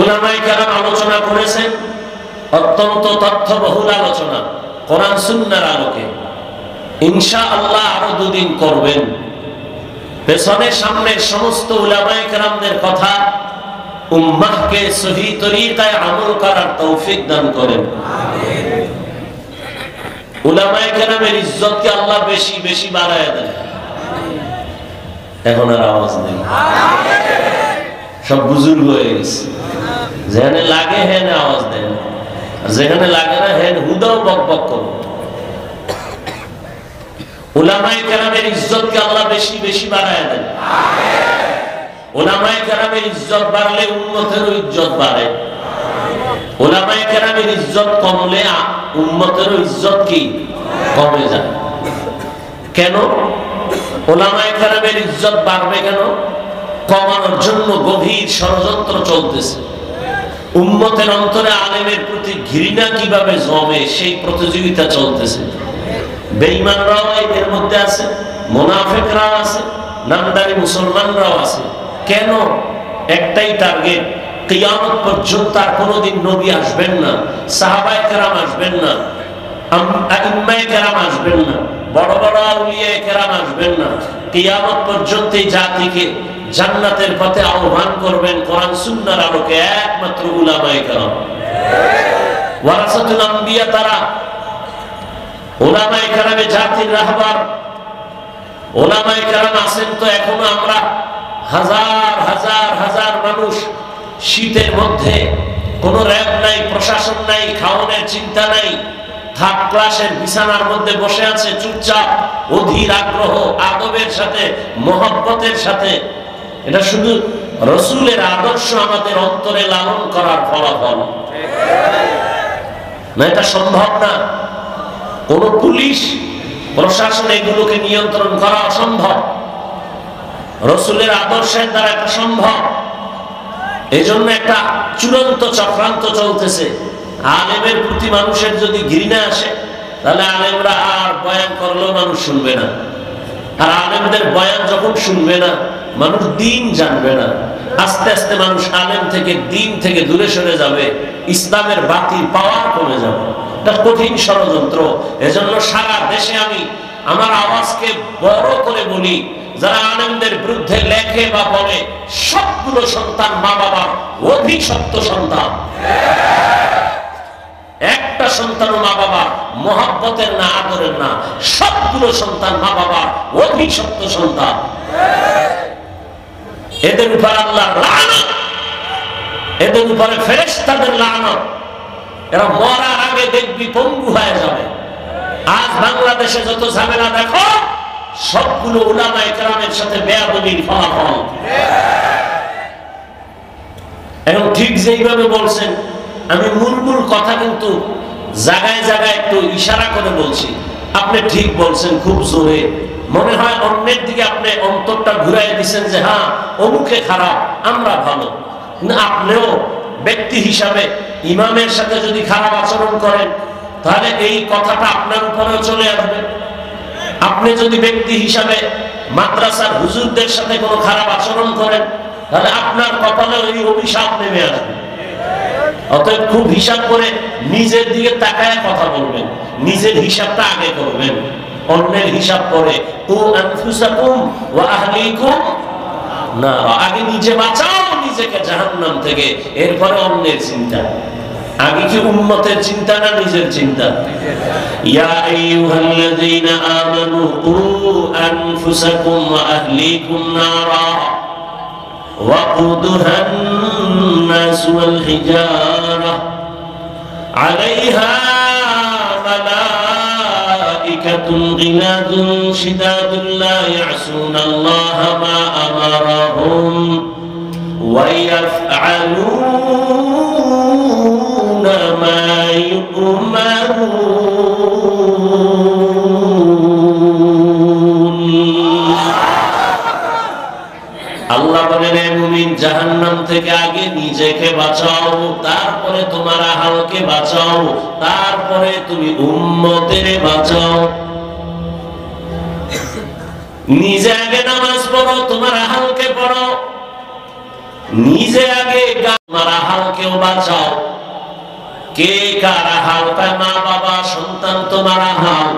উলামায়ে কেরাম আলোচনা করেছেন, অত্যন্ত তথ্যবহুল আলোচনা কোরআন সুন্নাহর আলোকে। ইনশাআল্লাহ আরো দুদিন করবেন। পেছনের সামনের সমস্ত উলামায়ে কেরামদের কথা উম্মাহকে সহি তরিকায় আমল করার তৌফিক দান করেন। উলামায়ে কেরামের ইজ্জতকে আল্লাহ বেশি বেশি বাড়ায় দেন। এখন আর আওয়াজ নেই, সব বুজুর্গ হয়ে গেছে। যেখানে লাগে হেন আওয়াজ দেন, আর যেখানে লাগে না হেন হুদাও বক বক করুন। উলামায়ে কেরামের ইজ্জতকে আল্লাহ বেশি বেশি বাড়ায় দেন। উলামায়ে কেরামের ইজ্জত বাড়লে উম্মতেরও ইজ্জত বাড়ে। উলামায়ে কেরামের ইজ্জত কমলে উম্মতেরও ইজ্জত কি কমে যায়। কেন উলামায়ে কেরামের ইজ্জত বাড়বে? কেন? কমানোর জন্য গভীর ষড়যন্ত্র চলতেছে। উম্মতের অন্তরে আলেমের প্রতি ঘৃণা কিভাবে জমে সেই প্রতিযোগিতা চলতেছে। বেঈমানরাও এর মধ্যে আছে, মুনাফিকরাও আছে, নামদারি মুসলমানরাও আছে। কেন? একটাই টার্গেট, কিয়ামত পর্যন্ত আর কোনোদিন নবী আসবেন না, সাহাবায়ে কেরাম আসবেন না, আইম্মায়ে কেরাম আসবেন না, বড় বড় আউলিয়ায়ে কেরাম আসবেন না। কিয়ামত পর্যন্ত এই জাতিকে জান্নাতের পথে আহ্বান করবেন কোরআন সুন্নাহর আলোকে একমাত্র উলামায়ে কেরাম। ওয়ারাসাতুল আম্বিয়া তারা। উলামায়ে কেরামে জাতির রাহবার। উলামায়ে কেরাম আছেন তো এখনো আমরা হাজার হাজার হাজার মানুষ শীতের মধ্যে কোনো র‍্যাব নাই, প্রশাসন নাই, খাওয়ানোর চিন্তা নাই, থার্ড ক্লাসের বিছানার মধ্যে বসে আছে চুপচাপ, অধীর আগ্রহ, আদবের সাথে, মহব্বতের সাথে। এটা শুধু রাসূলের আদর্শ আমাদের অন্তরে লালন করার ফলাফল না, এটা সম্ভব না। কোন পুলিশ প্রশাসন এগুলোকে নিয়ন্ত্রণ করা অসম্ভব। রাসূলের আদর্শের দ্বারা এটা সম্ভব। এজন্য একটা চূড়ান্ত চক্রান্ত চলতেছে। আলেমের প্রতি মানুষের যদি ঘৃণা আসে, তাহলে আলেমরা আর বয়ান করলেও মানুষ শুনবে না। আর আলেমদের বয়ান যখন শুনবে না, মানুষ দ্বীন জানবে না। আস্তে আস্তে মানুষ আলেম থেকে, দ্বীন থেকে দূরে সরে যাবে। ইসলামের বাতির পাওয়ার কমে যাবে। এটা কঠিন ষড়যন্ত্র। এজন্য সারা দেশে আমি আমার আওয়াজকে বড় করে বলি, যারা আলেমদের বিরুদ্ধে লেখে বা বলে, সবগুলো সন্তান মা বাবার অভিশপ্ত সন্তান। একটা সন্তান মা বাবা মহব্বতের না, আদরের না, সবগুলো সন্তান মা বাবার অভিশপ্ত সন্তান। এদের উপর আল্লাহর লানত, এদের উপরে ফেরেশতাদের লানত। এরা মরার আগে দেখবি পঙ্গু হয়ে যাবে। আজ বাংলাদেশে যত ঝামেলা দেখো, সবগুলো উলামায়ে কেরামের সাথে বেয়াদবির ফলাফল। এখন ঠিক যেইভাবে বলছেন, আমি মূল কথা কিন্তু জায়গায় জায়গায় একটু ইশারা করে বলছি। আপনি ঠিক বলছেন খুব জোরে, মনে হয় অন্যের দিকে আপনি অন্তরটা ঘুরাই দিচ্ছেন যে হ্যাঁ অমুকে খারাপ, আমরা ভালো। না, আপনিও ব্যক্তি হিসাবে ইমামের সাথে যদি খারাপ আচরণ করেন, তাহলে এই কথাটা আপনার উপরেও চলে আসবে। আপনি যদি ব্যক্তি হিসাবে মাদ্রাসার হুজুরদের সাথে কোনো খারাপ আচরণ করেন, তাহলে আপনার কপালে ওই অভিশাপ নেমে আসবে। অতএব খুব হিসাব করে নিজের দিকে তাকায় কথা বলবেন, নিজের হিসাবটা আগে করবেন, অন্যের হিসাব করে। ও আনফুসাকুম ওয়া আহলিকুম নার, আগে নিজে বাঁচাও নিজেকে জাহান্নাম থেকে, এরপরে অন্যের চিন্তা। আগে কি উম্মতের চিন্তা না নিজের চিন্তা? ইয়া আইয়ুহাল্লাযীনা আমানু কু আনফুসাকুম ওয়া আহলিকুম নারা وقودها الناس والحجارة عليها ملائكة غلاظ شداد لا يعصون الله ما أمرهم ويفعلون ما يؤمرون। আল্লাহ বলেন, হে মুমিন, জাহান্নাম থেকে আগে নিজেকে বাঁচাও, তারপরে তোমার আহালকে বাঁচাও, তারপরে তুমি উম্মতের বাঁচাও। নিজে আগে নামাজ পড়ো, তোমার আহালকে পড়ো। নিজে আগে মারা হাল কেউ বাঁচাও। কে কারা হাল পায়? মা বাবা সন্তান তোমারা হাল,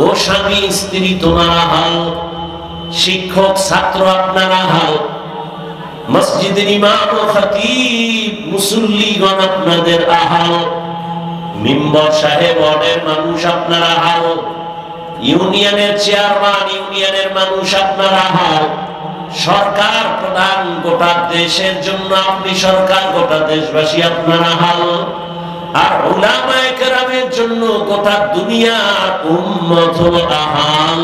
ও স্বামী স্ত্রী তোমারা হাল, শিক্ষক ছাত্র আপনারা হাল, মসজিদের ইমাম ও খতিব মুসল্লিগণ আপনাদের আহাল, মিম্বর সাহেব ওয়ার্ডের মানুষ আপনারা হাল, ইউনিয়নের চেয়ারম্যান ইউনিয়নের মানুষ আপনারা হাল, সরকার প্রধান গোটা দেশের জন্য আপনি সরকার, গোটা দেশবাসী আপনারা হাল, আর উলামায়ে কেরামের জন্য গোটা দুনিয়ার উম্মত আহাল।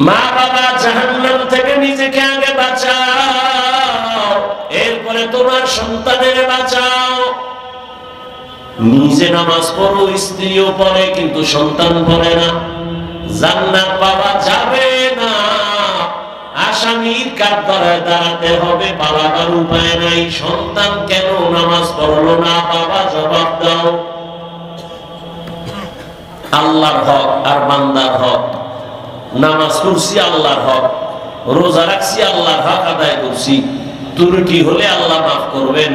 মা বাবা জাহান্নাম থেকে নিজেকে আগে বাঁচাও, এরপরে তোমার সন্তানের বাঁচাও। নিজে নামাজ পড়ো, স্ত্রীও পড়ে, কিন্তু সন্তান পড়ে না, জান্নাত পাওয়া যাবে না। আসামির কাঠগড়ায় দাঁড়াতে হবে, পালাবার উপায় নাই। সন্তান কেন নামাজ পড়লো না, বাবা জবাব দাও। আল্লাহর হক আর বান্দার হক। নামাজ পড়ছি আল্লাহর হক, রোজা রাখছি আল্লাহর হক আদায় করছি, ত্রুটি হলে আল্লাহ মাফ করবেন।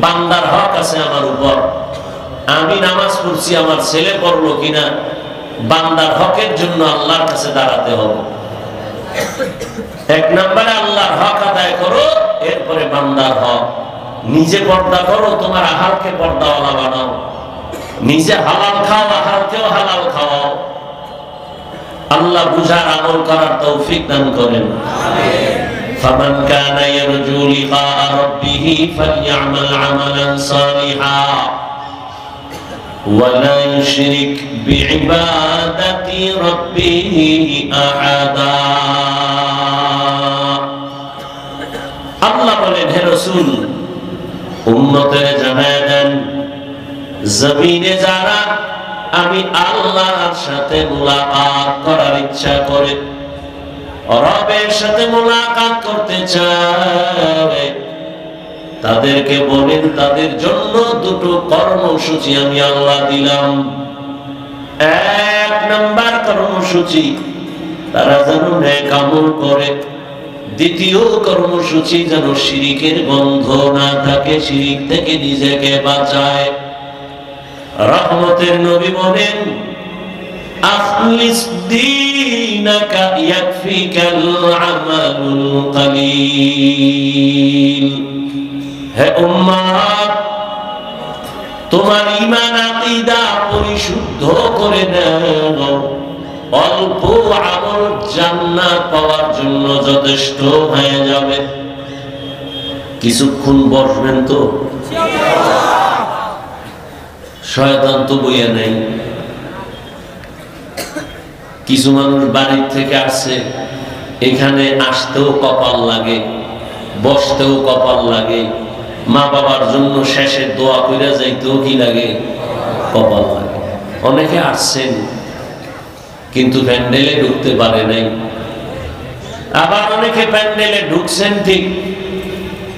বান্দার হক আছে আমার উপর, আমি নামাজ পড়ছি, আমার ছেলে পড়লো কিনা, বান্দার হকের জন্য আল্লাহর কাছে দাঁড়াতে হবে। এক নম্বরে আল্লাহর হক আদায় করো, এরপরে বান্দার হক। নিজে পর্দা করো, তোমার আহারকে পর্দাওয়ালা বানাও। নিজে হালাল খাও, আহারকেও হালাল খাওয়াও। আল্লাহ বুঝার আমল করার তৌফিক দান করেন। ফামান কানা ইয়ারজু লিকা রাব্বিহি ফালইআমাল আমালান সালিহা ওয়া লা ইউশরিক বিইবাদাতি রাব্বিহি আহাদা। আল্লাহ বলেন, হে রাসূল, উম্মতের জানায় দেন, জমিনে যারা আমি আল্লাহর সাথে মুলাকাত করার ইচ্ছা করে, রবের সাথে মুলাকাত করতে চায়, তাদেরকে বলেন তাদের জন্য দুটো কর্মসূচি আমি আল্লাহ দিলাম। এক নাম্বার কর্মসূচি, তারা যেন নেক আমল করে। দ্বিতীয় কর্মসূচি, যেন শিরিকের গন্ধ না থাকে, শিরিক থেকে নিজেকে বাঁচায়। রহমতের নবী বলেন, আখলিস দীনাকা ইয়াকফিকাল আমালুল কালিল। হে উম্মাত, তোমার ঈমান আকীদা পরিশুদ্ধ করে নাও, অল্প আমল জান্নাত পাওয়ার জন্য যথেষ্ট হয়ে যাবে। কিছুক্ষণ বসবেন তো, শয়তান তো বইয়া নেই। কিছু মানুষ বাড়ির থেকে আসছে, এখানে আসতেও কপাল লাগে, বসতেও কপাল লাগে, মা বাবার জন্য শেষে দোয়া কইরা যাইতেও কি লাগে, কপাল লাগে। অনেকে আসছেন কিন্তু প্যান্ডেলে ঢুকতে পারে নাই, আবার অনেকে প্যান্ডেলে ঢুকছেন ঠিক,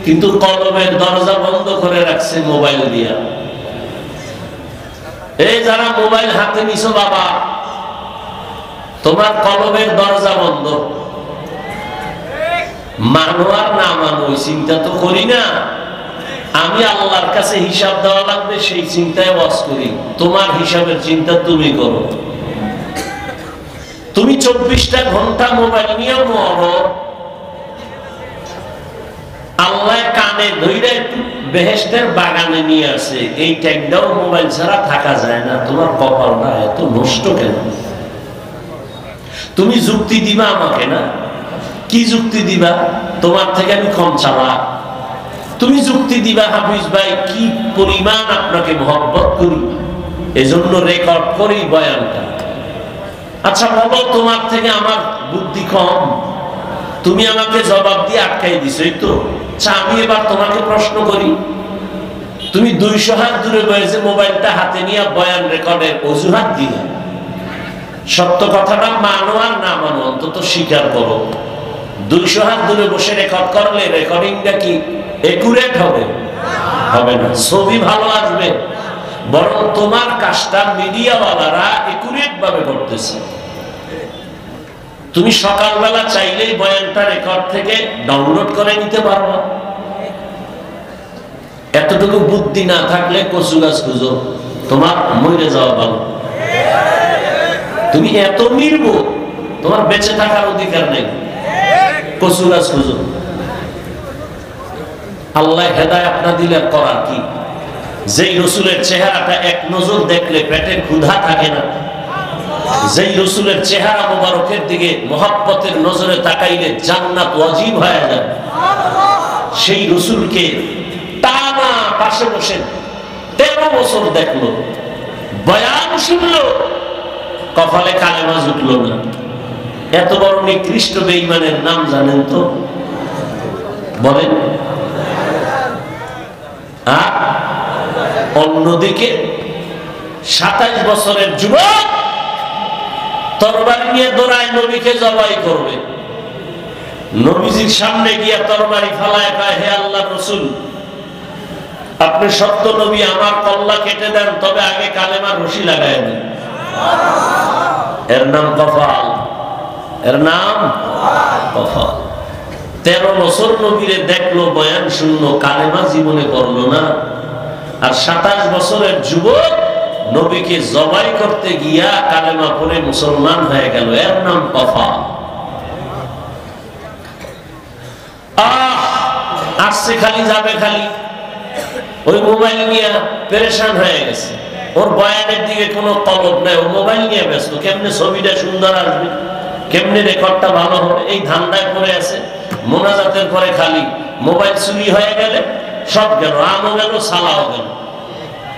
কিন্তু কলমের দরজা বন্ধ করে রাখছে মোবাইল দিয়া। এই যারা মোবাইল হাতে নিছো, বাবা তোমার কলমের দরজা বন্ধ। মানো আর না মানো ওই চিন্তা তো করি না, আমি আল্লাহর কাছে হিসাব দেওয়া লাগবে সেই চিন্তায় ওয়াজ করি। তোমার হিসাবের চিন্তা তুমি করো। তুমি 24টা ঘন্টা মোবাইল নিয়ে মরো, আল্লাহ কানে ধইরা একটু বেহেশতের বাগানে নিয়ে আসে, এই ট্যাগটাও মোবাইল ছাড়া থাকা যায় না। তোমার কপালটা এত নষ্ট কেন? তুমি যুক্তি দিবা আমাকে না, কি যুক্তি দিবা? তোমার থেকে আমি কম চালাক। তুমি যুক্তি দিবা, হাফিজ ভাই কি পরিমাণ আপনাকে মহব্বত করি, এজন্য রেকর্ড করি বয়ানটা। আচ্ছা বলো, তোমার থেকে আমার বুদ্ধি কম? তুমি আমাকে জবাব দিয়ে আটকাই দিছো, এই তো। আমি এবার তোমাকে প্রশ্ন করি, তুমি 200 হাত দূরে বসে মোবাইলটা হাতে নিয়ে বয়ান রেকর্ডের অজুহাত দিলে, সত্য কথাটা মানো আর না মানো অন্তত স্বীকার করো। 200 হাত দূরে বসে রেকর্ড করলে রেকর্ডিংটা কি একুরেট হবে? হবে না। ছবি ভালো আসবে, বরং তোমার কাজটা মিডিয়াওয়ালারা একুরেট ভাবে করতেছে। তুমি সকালবেলা চাইলেই বয়ানটা রেকর্ড থেকে ডাউনলোড করে নিতে পারবা। এতটুকু বুদ্ধি না থাকলে কচু গাছ খুঁজো, তোমার মরে যাওয়া ভালো। তুমি এত নির্বোধ, তোমার বেঁচে থাকার অধিকার নেই, কচু গাছ খুঁজো। আল্লাহ হেদায়েত না দিলে করার কি? যেই রসুলের চেহারাটা এক নজর দেখলে পেটে ক্ষুধা থাকে না, যেই রসুলের চেহারা মোবারকের দিকে মহব্বতের নজরে তাকাইলে জান্নাত ওয়াজিব হয়ে যায়, সেই রসুলকে টানা পাশে বসে 13 বছর দেখলো, বয়ান শুনলো, কপালে কালেমা জুটলো না। এত বড় নিকৃষ্ট বেঈমানের নাম জানেন তো? বলেন। অন্যদিকে 27 বছরের যুবক তরবারি নিয়ে দৌড়ায় নবীকে জবাই করবে। নবীজির সামনে গিয়া তরবারি ফালায় কয়, হে আল্লাহর রাসূল, আপনি সত্য নবী, আমার কল্লা কেটে দেন, তবে আগে কালেমার রশি লাগায় দেন। এর নাম কফাল, এর নাম কফাল। 13 বছর নবীরে দেখলো, বয়ান শুনলো, কালেমা জীবনে পড়লো না। আর 27 বছরের যুবক নবীকে জবাই করতে গিয়া কালেমা পড়ে মুসলমান হয়ে গেল, এর নাম কফাল। আসছে খালি, যাবে খালি, ওই মোবাইল নিয়ে পেরেশান হয়ে গেছে। ওর বয়ানের দিকে কোনো তলব নাই, ও মোবাইল নিয়ে ব্যস্ত। কেমনে ছবিটা সুন্দর আসবে, কেমনে রেকর্ডটা ভালো হবে, এই ধান্দায় পড়ে আছে। মোনাজাতের পরে খালি মোবাইল চুরি হয়ে গেলে সব গেল, আমও গেল, সালাও গেল।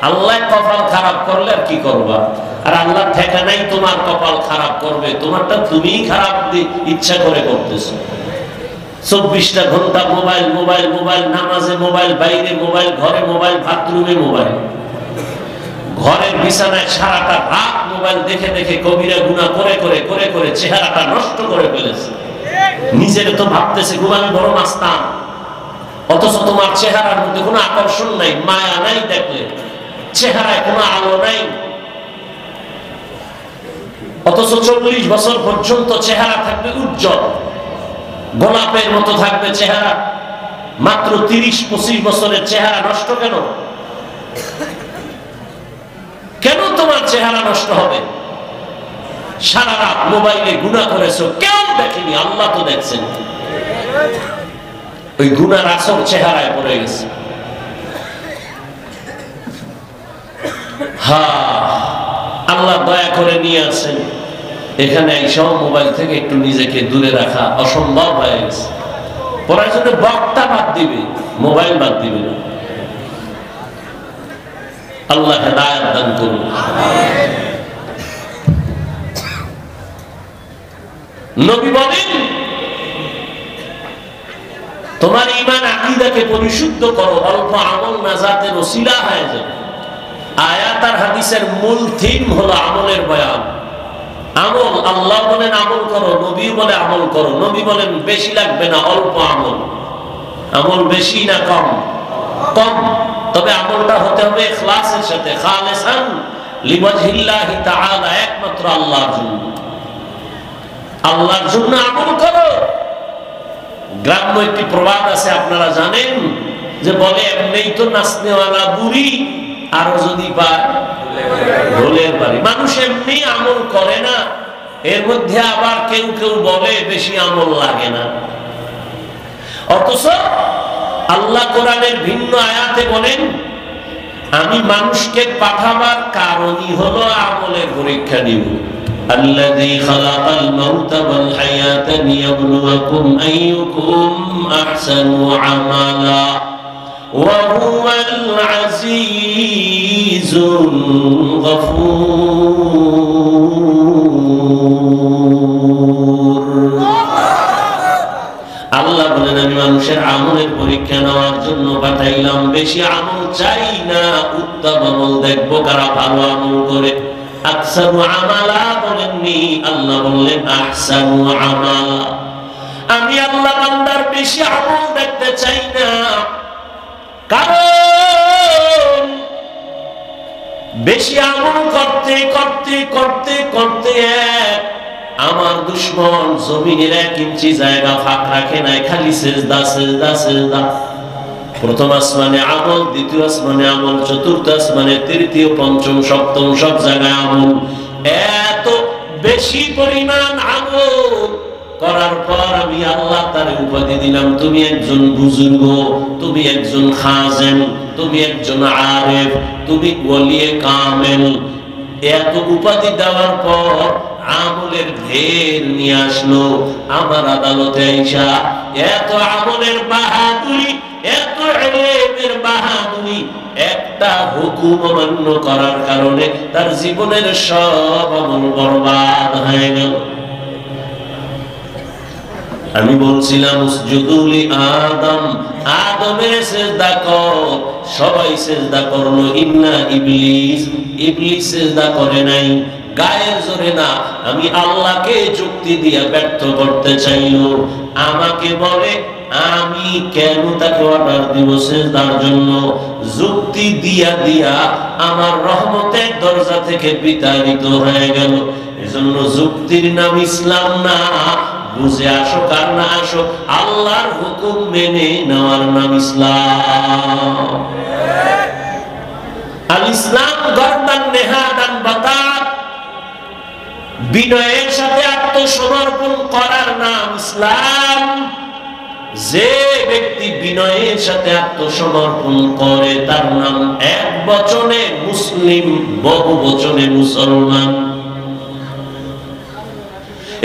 আল্লাহ কপাল খারাপ করলে আর কি করবা? আর আল্লাহ ঠেকা নাই তোমার কপাল খারাপ করবে, তোমারটা তুমিই খারাপ ইচ্ছা করে করতেছো। 24টা ঘন্টা মোবাইল, মোবাইল, মোবাইল, নামাজে মোবাইল, বাইরে মোবাইল, ঘরে মোবাইল, বাথরুমে মোবাইল, ঘরের বিছানায় সারাটা রাত মোবাইল দেখে দেখে কবিরা গুনাহ করে করে করে করে চেহারাটা নষ্ট করে ফেলেছে। নিজের তো ভাবতেছে ঘুমানো বড় মাস্তান, অথচ তোমার চেহারার মধ্যে কোনো আকর্ষণ নাই, মায়া নাই, দেখলে চেহারায় কোনো আলো নাই। অথচ 40 বছর পর্যন্ত চেহারা থাকবে উজ্জ্বল, গোলাপের মতো থাকবে চেহারা। মাত্র 30-25 বছরের চেহারা নষ্ট কেন? কেন তোমার চেহারা নষ্ট হবে? সারা রাত মোবাইলে গুনাহ করেছো, কেউ দেখেনি, আল্লাহ তো দেখছেন। ওই গুনার আসর চেহারায় পড়ে গেছে। আল্লাহ দয়া করে নিয়ে আসেন এখানে। এইসব মোবাইল থেকে একটু নিজেকে দূরে রাখা অসম্ভব হয়ে গেছে। পড়ার জন্য বক্তা বাদ দিবে, মোবাইল বাদ দিবে না। আল্লাহ হেদায়েত দান করুন। নবী বলেন, তোমার ঈমান আকীদাকে পরিশুদ্ধ করো, অল্প আমল নাজাতের ওসিলা হয়ে যাবে। আয়াত আর হাদিসের মূল থিম হলো আমলের বয়ান। আমল, আল্লাহ বলেন আমল করো, নবী বলে আমল করো। নবী বলেন বেশি লাগবে না, অল্প আমল। আমল বেশি না কম? কম। তবে আমলটা হতে হবে ইখলাসের সাথে, খালিসান লিওয়াজহিল্লাহি তাআলা, একমাত্র আল্লাহর জন্য। আল্লাহর জন্য আমল করো। গ্রাম্য একটি প্রবাদ আছে, আপনারা জানেন, যে বলে এমনিই তো নাচনেওয়ালা বুড়ি, আরো যদি পায় ঢোলের বাড়ি। মানুষ এমনি আমল করে না, এর মধ্যে আবার কেউ কেউ বলে বেশি আমল লাগে না। অথচ আল্লাহ কোরআনের ভিন্ন আয়াতে বলেন, আমি মানুষকে পাঠাবার কারণই হলো আমলের পরীক্ষা নিব। আল্লাযী খালাকাল মাউতা ওয়াল হায়াতা লিয়াবলুয়াকুম আইয়ুকুম আহসানু আমালা ওয়া হুয়াল আজিজুল গফুর। আল্লাহ বলেন, আমি মানুষের আমলের পরীক্ষা নেওয়ার জন্য পাঠাইলাম। বেশি আমল চাই না, উত্তম আমল দেখবো কারা ভালো আমল করে। আকসারু আমালা বলেননি, আল্লাহ বললেন আহসানু আমালা। আমি আল্লাহ বান্দার বেশি আমল দেখতে চাই না, কারণ বেশি আমল করতে করতে করতে করতে আমার দুশমন জমিনের 1 ইঞ্চি জায়গা ফাঁক রাখে নাই, খালি সেজদা সেজদা সেজদা। প্রথম আসমানে আমল, দ্বিতীয় আসমানে আমল, চতুর্থ আসমানে, তৃতীয়, পঞ্চম, সপ্তম সব জায়গায় আমল। এত বেশি পরিমাণ আমল করার পর আমি আল্লাহ তার উপাধি দিলাম, তুমি একজন বুজুর্গ, তুমি একজন খাজেন, তুমি একজন আরেফ, তুমি ওলিয়ে কামেল। এত উপাধি দেওয়ার পর আমলের ঢের নিয়ে আসলো আমার আদালতে আইসা। এত আমলের বাহাদুরি, এত ইলমের বাহাদুরি, একটা হুকুম অমান্য করার কারণে তার জীবনের সব আমল বরবাদ হয়ে গেল। আমি বলছিলাম উসজুদুলি আদম, আদমের সিজদা কর, সবাই সিজদা করলো, ইন্না ইবলিস, ইবলিস সিজদা করে নাই। গায়ের জোরে না, আমি আল্লাহকে যুক্তি দিয়ে ব্যর্থ করতে চাইলো। আমাকে বলে আমি কেন তাকে অর্ডার দিব সিজদার জন্য? যুক্তি দিয়া দিয়া আমার রহমতের দরজা থেকে বিতাড়িত হয়ে গেল। এজন্য যুক্তির নাম ইসলাম না। বুঝে আসো কার না আসো, আল্লাহর হুকুম মেনে নেওয়ার নাম ইসলাম। আল ইসলাম গর্দান নেহাদান বাতাত, বিনয়ের সাথে আত্মসমর্পণ করার নাম ইসলাম। যে ব্যক্তি বিনয়ের সাথে আত্মসমর্পণ করে তার নাম এক বচনে মুসলিম, বহু বচনে মুসলমান।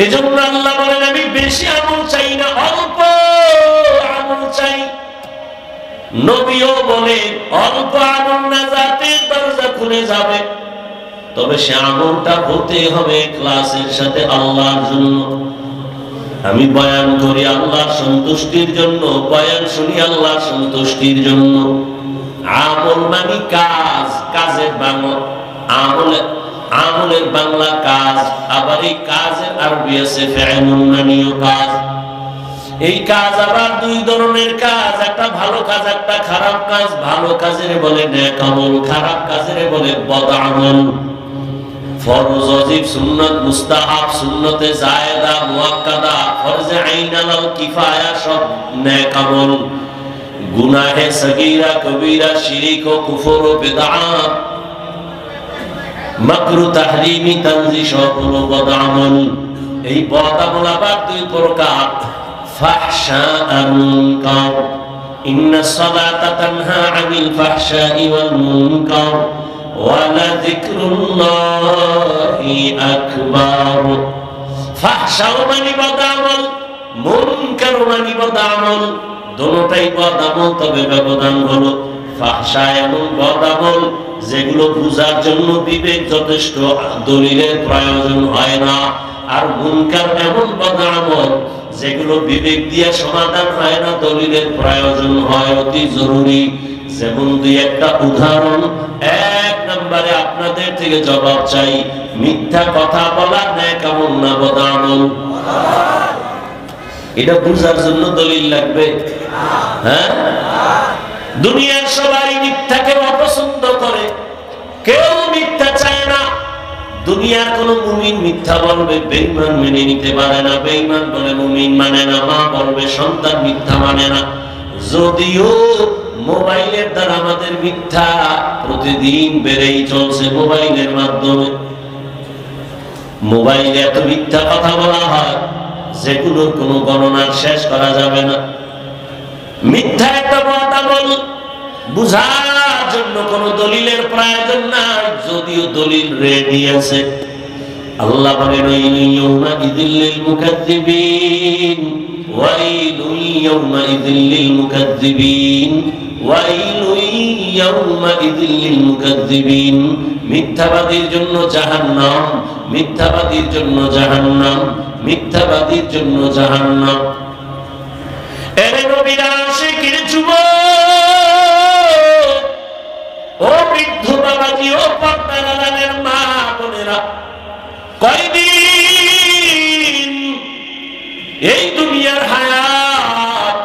এজন্য আল্লাহ বলেন আমি বেশি আমল চাই না, অল্প আমল চাই। নবীও বলে অল্প আমল নাজাতের দরজা খুলে যাবে, তবে সে আমলটা হতে হবে ইখলাসের সাথে আল্লাহর জন্য। আমি বয়ান করি আল্লাহর সন্তুষ্টির জন্য, বয়ান শুনি আল্লাহর সন্তুষ্টির জন্য। আমল মানে কাজ, কাজের বাংলা আমলের বাংলা কাজ, আবার এই কাজের আরবি আছে ফি'লুন মানিও কাজ। এই কাজ আবার 2 ধরনের কাজ, একটা ভালো কাজ, একটা খারাপ কাজ। ভালো কাজের বলে নেক আমল, খারাপ কাজের বলে বদ আমল। ফরজ, ওয়াজিব, সুন্নাত, মুস্তাহাব, সুন্নতে জায়েদা, মুআক্কাদা, ফরজে আইন, আল কিফায়া সব নেক আমল। গুনাহে সগীরা, কবীরা, শিরক ও কুফর ও বিদআত, মাকরু, তাহরিমি, তানজিহ সব হলো বদ আমল। এই বদ আমল আবার 2 প্রকার, ফাহশা আর মুনকার। ইন্নাস সালাতা তানহা আনিল ফাহশাই ওয়াল মুনকার ওয়ালা যিকরুল্লাহি আকবার। ফাহশা মানে বদ আমল, মুনকার মানে বদ আমল। দুটোটাই বদ আমল, তবে ব্যবধান হলো ফাহশা এমন বদ আমল যেগুলো বুঝার জন্য বিবেক যথেষ্ট, দলিলের প্রয়োজন হয় না। আর মুনকার এমন বদ আমল যেগুলো বিবেক দিয়ে সমাধান হয় না, দলিলের প্রয়োজন হয় অতি জরুরি। যেমন 2-1টা উদাহরণ। 1 নম্বরে আপনাদের থেকে জবাব চাই, মিথ্যা কথা বলা নেক আমল না বদ আমল? এটা বুঝার জন্য দলিল লাগবে? হ্যাঁ, দুনিয়ার সবাই মিথ্যাকে অপছন্দ করে, কেউ মিথ্যা চায় না। দুনিয়ার কোন মুমিন মিথ্যা বলবে, বেঈমান মেনে নিতে পারে না। বেঈমান বলে মুমিন মানে না, মা বলবে সন্তান মিথ্যা মানে না। যদিও মোবাইলের দ্বারা আমাদের মিথ্যা প্রতিদিন বেড়েই চলছে। মোবাইলের মাধ্যমে মোবাইলে এত মিথ্যা কথা বলা হয় যেগুলোর কোনো গণনা শেষ করা যাবে না। মিথ্যা একটা বদ আমল, বুঝার জন্য কোনো দলিলের প্রয়োজন নাই, যদিও দলিল রেডি আছে। আল্লাহ বলেন ইয়াউমা ইযিল লিল মুকাজ্জিবিন, ওয়াইলুল ইয়াউমা ইযিল লিল মুকাজ্জিবিন, ওয়াইলুল ইয়াউমা ইযিল লিল মুকাজ্জিবিন। মিথ্যাবাদীর জন্য জাহান্নাম, মিথ্যাবাদীর জন্য জাহান্নাম, মিথ্যাবাদীর জন্য জাহান্নাম। এরে নবীর আশিকের যুবক, ও বৃদ্ধ বাবাজি, ও পর্দার আড়ালের মা বোনেরা, কয়দিন এই দুনিয়ার হায়াত?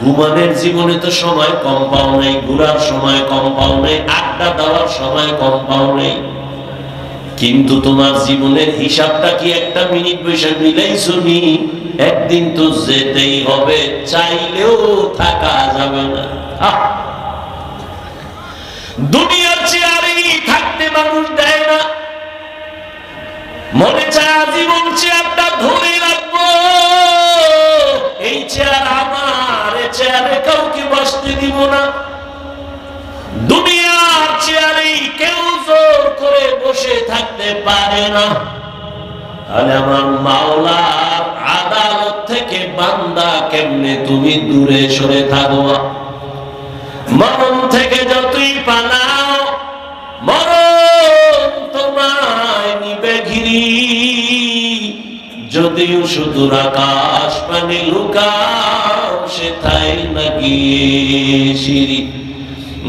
ঘুমানোর জীবনে তো সময় কম পাও নাই, ঘুরার সময় কম পাও নাই, আড্ডা দেওয়ার সময় কম পাও নাই। কিন্তু তোমার জীবনের হিসাবটা কি একটা মিনিট বসে মিলাইছো নি? একদিন তো যেতেই হবে, চাইলেও থাকা যাবে না। দুনিয়ার চেয়ারেই থাকতে মানুষ দেয় না, মনে চায় আজীবন চেয়ারটা ধরে রাখবো, এই চেয়ার আমার, এই চেয়ারে কাউকে বসতে দিব না। দুনিয়ার চেয়ারেই কেউ জোর করে বসে থাকতে পারে না। তাহলে আমার মাওলার আদালত থেকে বান্দা কেমনে তুমি দূরে সরে থাকো? মরণ থেকে যতই পালাও, মরণ তোমায় নিবে ঘিরি। যদিও সুদূর আকাশ পানে লুকাও, সেথায় না গিয়ে সিঁড়ি।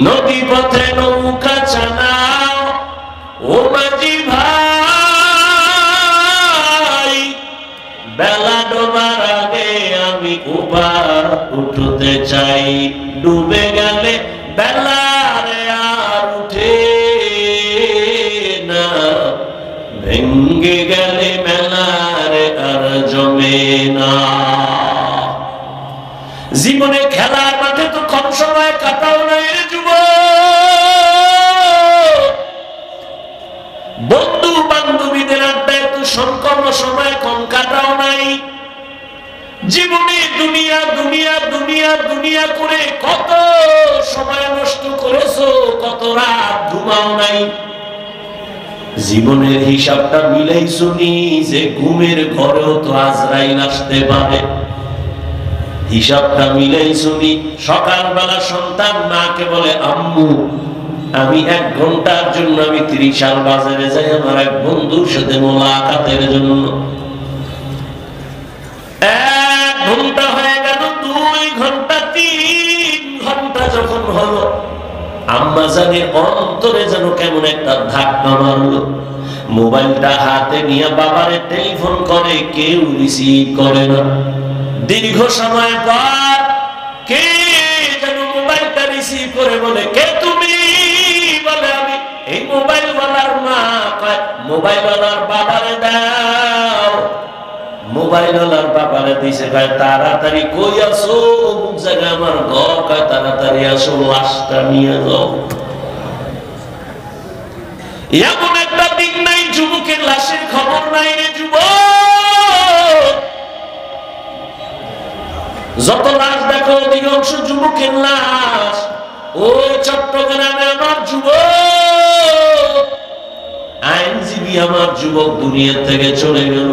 নদী পথে নৌকা চালাও ও মাঝি ভাই, বেলা ডোবার আগে আমি ওপার উঠতে চাই। ডুবে গেলে বেলারে আর উঠে না, ভেঙ্গে গেলে মেলারে আর জমে না। জীবনে খেলার মাঠে তো কম সময় কাটাও নাই রে যুবক, বন্ধু বান্ধবীদের আড্ডায় তো কম সময় কম কাটাও নাই। জীবনে দুনিয়া দুনিয়া দুনিয়া দুনিয়া করে কত সময় নষ্ট করেছো, কত রাত ঘুমাও নাই। জীবনের হিসাবটা মিলাইছো নি যে ঘুমের ঘরেও তো আজরাইল আসতে পারে? হিসাবটা মিলাইছো নি? সকালবেলা সন্তান মাকে বলে, আম্মু আমি 1 ঘন্টার জন্য আমি 30 সাল বাজারে যাই আমার এক বন্ধুর সাথে মোলাকাতের জন্য। 1 ঘন্টা হয়ে গেল, 2 ঘন্টা, 3 ঘন্টা যখন হলো, আম্মা জানের অন্তরে যেন কেমন একটা ধাক্কা মারলো। মোবাইলটা হাতে নিয়ে বাবারে টেলিফোন করে, কেউ রিসিভ করে না। দীর্ঘ সময় পর কে যেন মোবাইলটা রিসিভ করে বলে, কে তুমি? বলে আমি এই মোবাইল ওয়ালার মা। মোবাইল ওয়ালার বাবারে দাও। মোবাইল ওয়ালার বাবারে দিছে, তাড়াতাড়ি কই আসো? অমুক জায়গায় আমার ঘর। তাড়াতাড়ি আসো, লাশটা নিয়ে যাও। এমন একটা দিন নাই যুবকের লাশের খবর নাই রে যুবক। যত লাশ দেখো অধিকাংশ যুবকের লাশ। ওই চট্টগ্রামে আমার যুবক, আইনজীবী আমার যুবক দুনিয়া থেকে চলে গেল।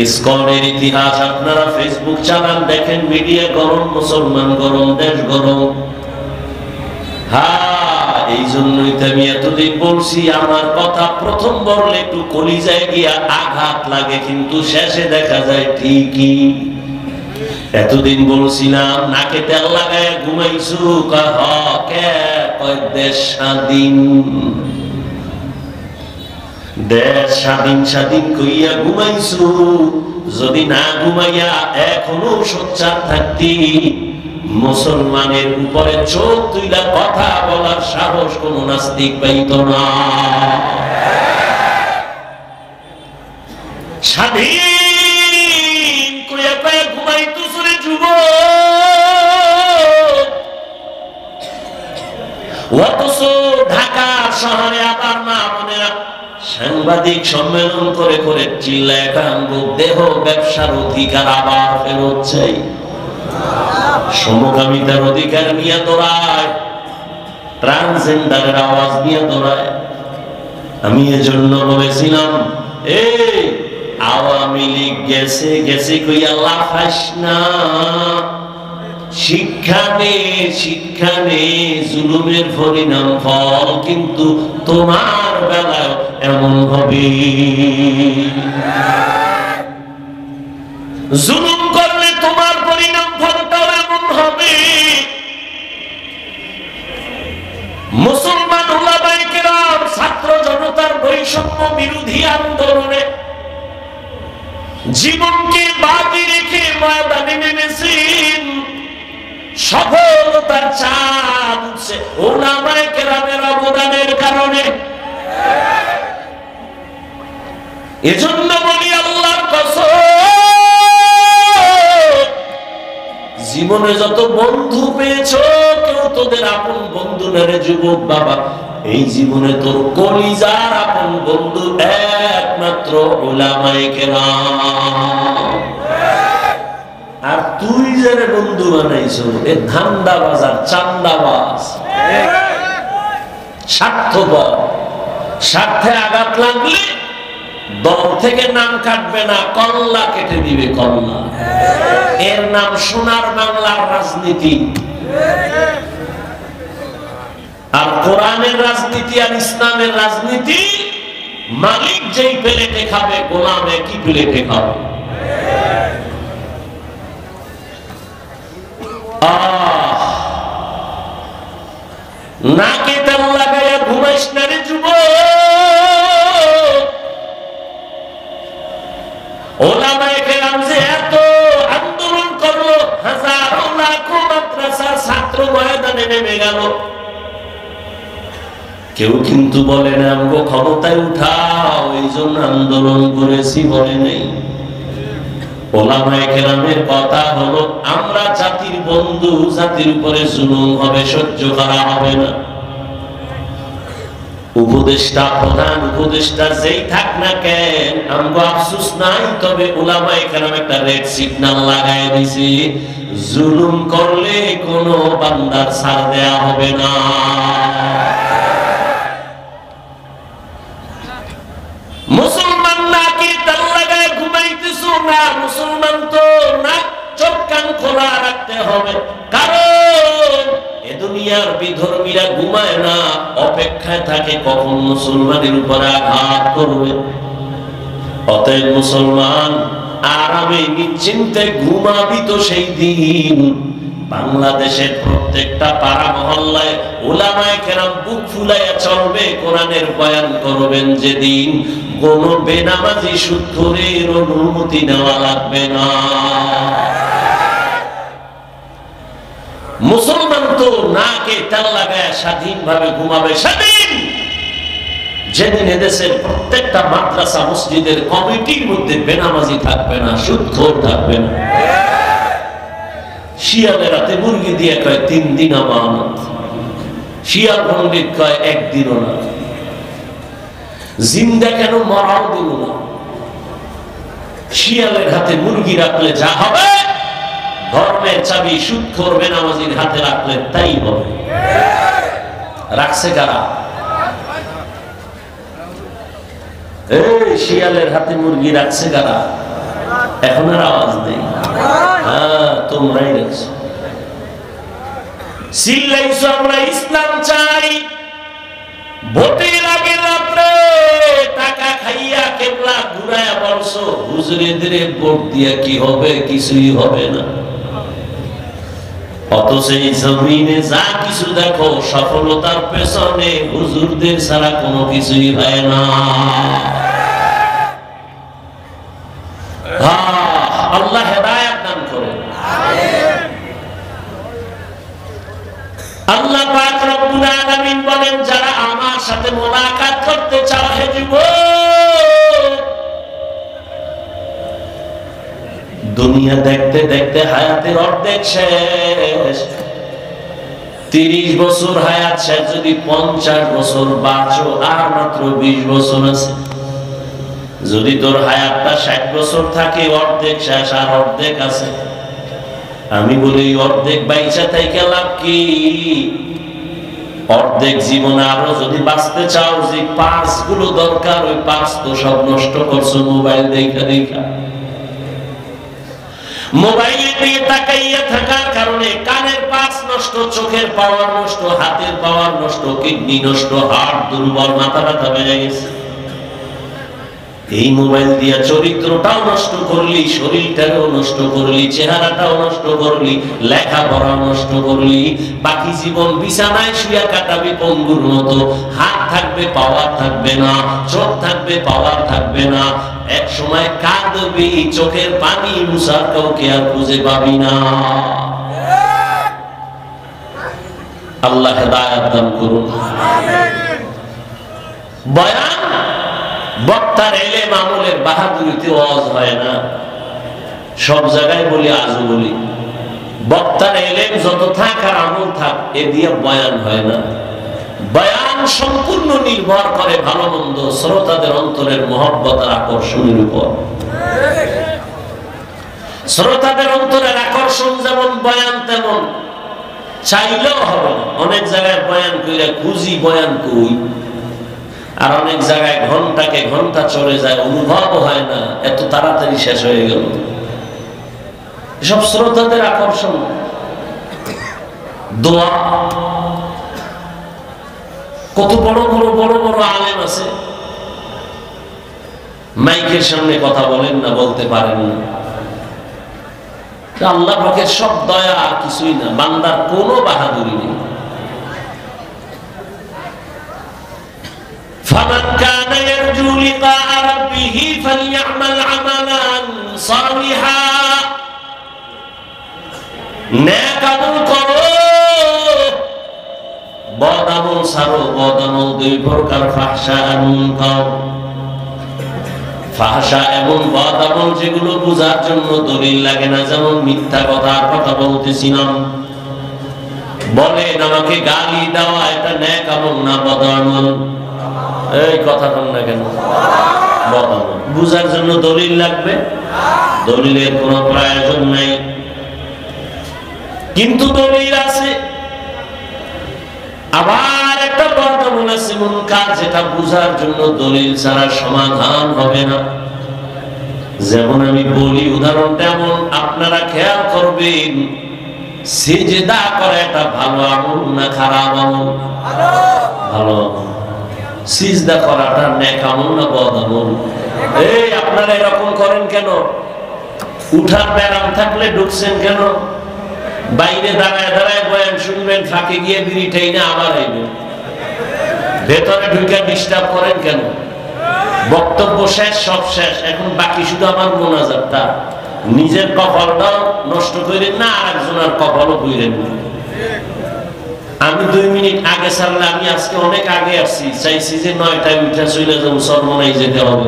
ইসকনের ইতিহাস আপনারা ফেসবুক চালান, দেখেন, মিডিয়া গরম, মুসলমান গরম, দেশ গরম। এই জন্যই তো আমি এতদিন বলছি, আমার কথা প্রথম বললে একটু কলিজায় গিয়া আঘাত লাগে, কিন্তু শেষে দেখা যায় ঠিকই। এতদিন বলছিলাম নাকে তেল লাগায় ঘুমাইছু, দেশ স্বাধীন, দেশ স্বাধীন স্বাধীন কইয়া ঘুমাইছু। যদি না ঘুমাইয়া এখনো সোচ্চার থাকতি, মুসলমানের উপরে চোখ তুইলা কথা বলার সাহস কোন নাস্তিক পাইত না। স্বাধীন কইয়া কয়ে ঘুমাইতো সুরে যুবক, অথচ ঢাকা শহরে আবার মা বোনেরা সাংবাদিক সম্মেলন করে করে চিল্লায় কাঙ্গুক, দেহ ব্যবসার অধিকার আবার ফেরত চাই, সমকামিতার অধিকার নিয়ে দৌড়ায়, ট্রান্সজেন্ডারের আওয়াজ নিয়ে দৌড়ায়। আমি এজন্য বলেছিলাম, এই আওয়ামী লীগ গেছে গেছে কইয়া লাফাস না। শিক্ষা নে জুলুমের পরিণাম ফল কিন্তু তোমার বেলায় এমন হবে। জুলুম করলে তোমার পরিণাম ফলটাও এমন হবে। মুসলমান উলামায়ে কেরাম ছাত্র জনতার বৈষম্য বিরোধী আন্দোলনে জীবনকে বাজি রেখে ময়দানে নেমেছেন। সফলতার চাঁদ উঠছে উলামায়ে কেরামের অবদানের কারণে। এজন্য বলি আল্লাহর কসম, জীবনে যত বন্ধু পেয়েছো কেউ তোদের আপন বন্ধু না রে যুবক বাবা। এই জীবনে তোর কলিজার আপন বন্ধু একমাত্র উলামায়ে কেরাম। আর তুই যারে বন্ধু বানাইছো এ ধান্দাবাজ আর চান্দাবাজ, স্বার্থপর। স্বার্থে আঘাত লাগলে দল থেকে নাম কাটবে না, কল্লা কেটে দিবে, কল্লা। এর নাম সোনার বাংলার রাজনীতি। আর কোরআনের রাজনীতি আর ইসলামের রাজনীতি, মালিক যেই প্লেটে খাবে গোলাম একই প্লেটে খাবে। নাকে তেল লাগাইয়া ঘুমাইস না রে যুবক। ওলামায়ে কেরাম যে এত আন্দোলন করলো, হাজারো লাখো মাদ্রাসার ছাত্র ময়দানে নেমে গেল, কেউ কিন্তু বলে না আমগো ক্ষমতায় উঠাও এই জন্য আন্দোলন করেছি, বলে নেই। ওলামায়ে কেরামের কথা হলো আমরা জাতির বন্ধু, জাতির উপরে জুলুম হবে, সহ্য করা হবে না। উপদেষ্টা, প্রধান উপদেষ্টা যেই থাক না কেন, আমগো আফসোস নাই, তবে ওলামায়ে কেরাম একটা রেড সিগন্যাল লাগায় দিছে, জুলুম করলে কোনো বান্দার ছাড় দেয়া হবে না। মুসলমান নাকি তেল লাগায় ঘুমাইতেছো না, মুসলমান তো না চোখ কান খোলা রাখতে হবে, কারণ এ দুনিয়ার বিধর্মীরা ঘুমায় না, অপেক্ষায় থাকে কখন মুসলমানের উপর আঘাত করবে। অতএব মুসলমান আরামে নিশ্চিন্তে ঘুমাবি তো সেই দিন বাংলাদেশের প্রত্যেকটা পাড়া মহল্লায় উলামায়ে কেরাম বুক ফুলাইয়া চলবে, কোরআনের বয়ান করবেন যেদিন, কোন বেনামাজি সুৎখোরের অনুমতি নেওয়া লাগবে না। মুসলমান তো নাকে তেল লাগায় স্বাধীনভাবে ঘুমাবে সেদিন, যেদিন এদেশের প্রত্যেকটা মাদ্রাসা মসজিদের কমিটির মধ্যে বেনামাজি থাকবে না, সুৎখোর থাকবে না। শিয়ালের রাতে মুরগি দিয়ে কয় 3 দিন আমানত, শিয়াল পণ্ডিত কয় 1 দিনও না। জিন্দা কেন মরাও দিল না। শিয়ালের হাতে মুরগি রাখলে যা হবে, ধর্মের চাবি সুৎখোর বেনামাজির হাতে রাখলে তাই হবে। রাখছে কারা? এই শিয়ালের হাতে মুরগি রাখছে কারা? এখন আর আওয়াজ নেই। হ্যাঁ, তোমরাই রাখছো। চিল্লাইছো আমরা ইসলাম চাই, ভোটের আগে রাত্রে টাকা খাইয়া কেবলা ঘুরায়া বলছো হুজুরেদের ভোট দিয়া কি হবে? কিছুই হবে না। অথচ এই জমিনে যা কিছু দেখো সফলতার পেছনে হুজুরদের ছাড়া কোনো কিছুই হয় না। আল্লাহ হেদায়েত দান করেন। আল্লাহ পাক রব্বুল আলামিন বলেন, যারা আমার সাথে মুলাকাত করতে চাও হে যুবক, দুনিয়া দেখতে দেখতে হায়াতের অর্ধেক শেষ। 30 বছর হায়াত শেষ, যদি 50 বছর বাঁচো আর মাত্র 20 বছর আছে। যদি তোর হায়াতটা 60 বছর থাকে, অর্ধেক শেষ আর অর্ধেক আছে। আমি বলি অর্ধেক বাইচা থাইকা লাভ কি? অর্ধেক জীবনে আরো যদি বাঁচতে চাও, যে পার্স গুলো দরকার ওই পার্স তো সব নষ্ট করছো মোবাইল দেখা দেখা। মোবাইলে দিয়ে তাকাইয়া থাকার কারণে কানের পার্স নষ্ট, চোখের পাওয়ার নষ্ট, হাতের পাওয়ার নষ্ট, কিডনি নষ্ট, হার্ট দুর্বল, মাথা ব্যথা বেড়ে গেছে। এই মোবাইল দিয়া চরিত্রটাও নষ্ট করলি, শরীরটাও নষ্ট করলি, চেহারাটাও নষ্ট করলি, লেখাপড়াও নষ্ট করলি। বাকি জীবন বিছানায় শুয়ে কাটাবি পঙ্গুর মতো। হাত থাকবে পাওয়ার থাকবে না, চোখ থাকবে পাওয়ার থাকবে না। এক সময় কাঁদবি, চোখের পানি মুছার কাউকে আর খুঁজে পাবি না। আল্লাহ হেদায়েত দান করুন। বয়ান বক্তার এলেম আমলের বাহাদুরিতে ওয়াজ হয় না। সব জায়গায় বলি, আজও বলি, বক্তার এলেম যত থাক আর আমল থাক, এ দিয়ে বয়ান হয় না। বয়ান সম্পূর্ণ নির্ভর করে ভালো মন্দ শ্রোতাদের অন্তরের মহব্বত আর আকর্ষণের উপর। শ্রোতাদের অন্তরের আকর্ষণ যেমন, বয়ান তেমন। চাইলেও হবে না। অনেক জায়গায় বয়ান কইরা খুঁজি বয়ান কই, আর অনেক জায়গায় ঘন্টাকে ঘন্টা চলে যায়, অনুভব হয় না, এত তাড়াতাড়ি শেষ হয়ে গেল। এসব শ্রোতাদের আকর্ষণ। দোয়া, কত বড় বড় বড় বড় আলেম আছে, মাইকের সামনে কথা বলেন না, বলতে পারেন না। আল্লাহ পাকের সব দয়া, আর কিছুই না, বান্দার কোনো বাহাদুরি নেই। فمن كان يرجو لقاء ربه فليعمل عملا صالحا নেক আমল করো, বদ আমল ছাড়ো। বদ আমল দুই প্রকার, ফাহশা আর মুনকার। ফাহশা এমন বদ আমল যেগুলো বোঝার জন্য দলিল লাগে না, যেমন মিথ্যা কথা বলতেছিলাম, বলেন আমাকে গালি দেওয়া, এটা নেক আমল না বদ আমল? এই কথা কন না কেন? বদ আমল। বুঝার জন্য দলিল লাগবে, দলিলের কোনো প্রয়োজন নাই, কিন্তু দলিল আছে। আবার একটা বদ আমল আছে মুনকার, যেটা বুঝার জন্য দলিল ছাড়া সমাধান হবে না। যেমন আমি বলি, উদাহরণ তেমন, আপনারা খেয়াল করবেন, সিজদা করা এটা ভালো আমল না খারাপ আমল? ভালো আমল। সিজদা করাটা নেক আমল না বদ আমল? এই আপনারা এরকম করেন কেন? উঠার ব্যারাম থাকলে ঢুকছেন কেন? বাইরে দাঁড়ায় দাঁড়ায় বয়ান শুনবেন, ফাঁকে গিয়ে বিড়ি টেনে আবার আইবেন, ভেতরে ঢুকে ডিস্টার্ব করেন কেন? বক্তব্য শেষ, সব শেষ, এখন বাকি শুধু আমার মোনাজাতটা। নিজের কপালটাও নষ্ট করেন না, আর একজনের কপালও কইরেন না। আমি 2 মিনিট আগে ছাড়লে, আমি আজকে অনেক আগে আসছি, চাইছি যে 9টায় উঠে চলে যাবো, সর্বনাই যেতে হবে।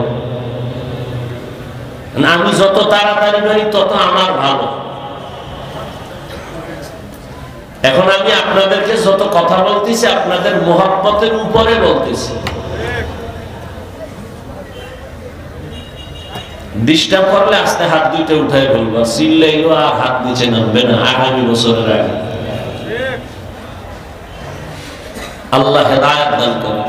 আমি যত তাড়াতাড়ি পারি তত আমার ভালো। এখন আমি আপনাদেরকে যত কথা বলতেছি, আপনাদের মোহাব্বতের উপরে বলতেছি। ডিস্টার্ব করলে আস্তে হাত দুইটা উঠাই বলবো, চিল্লাইলো আর হাত নিচে নামবে না, আগামী বছরের আগে। আল্লাহ হেদায়েত দান করুন।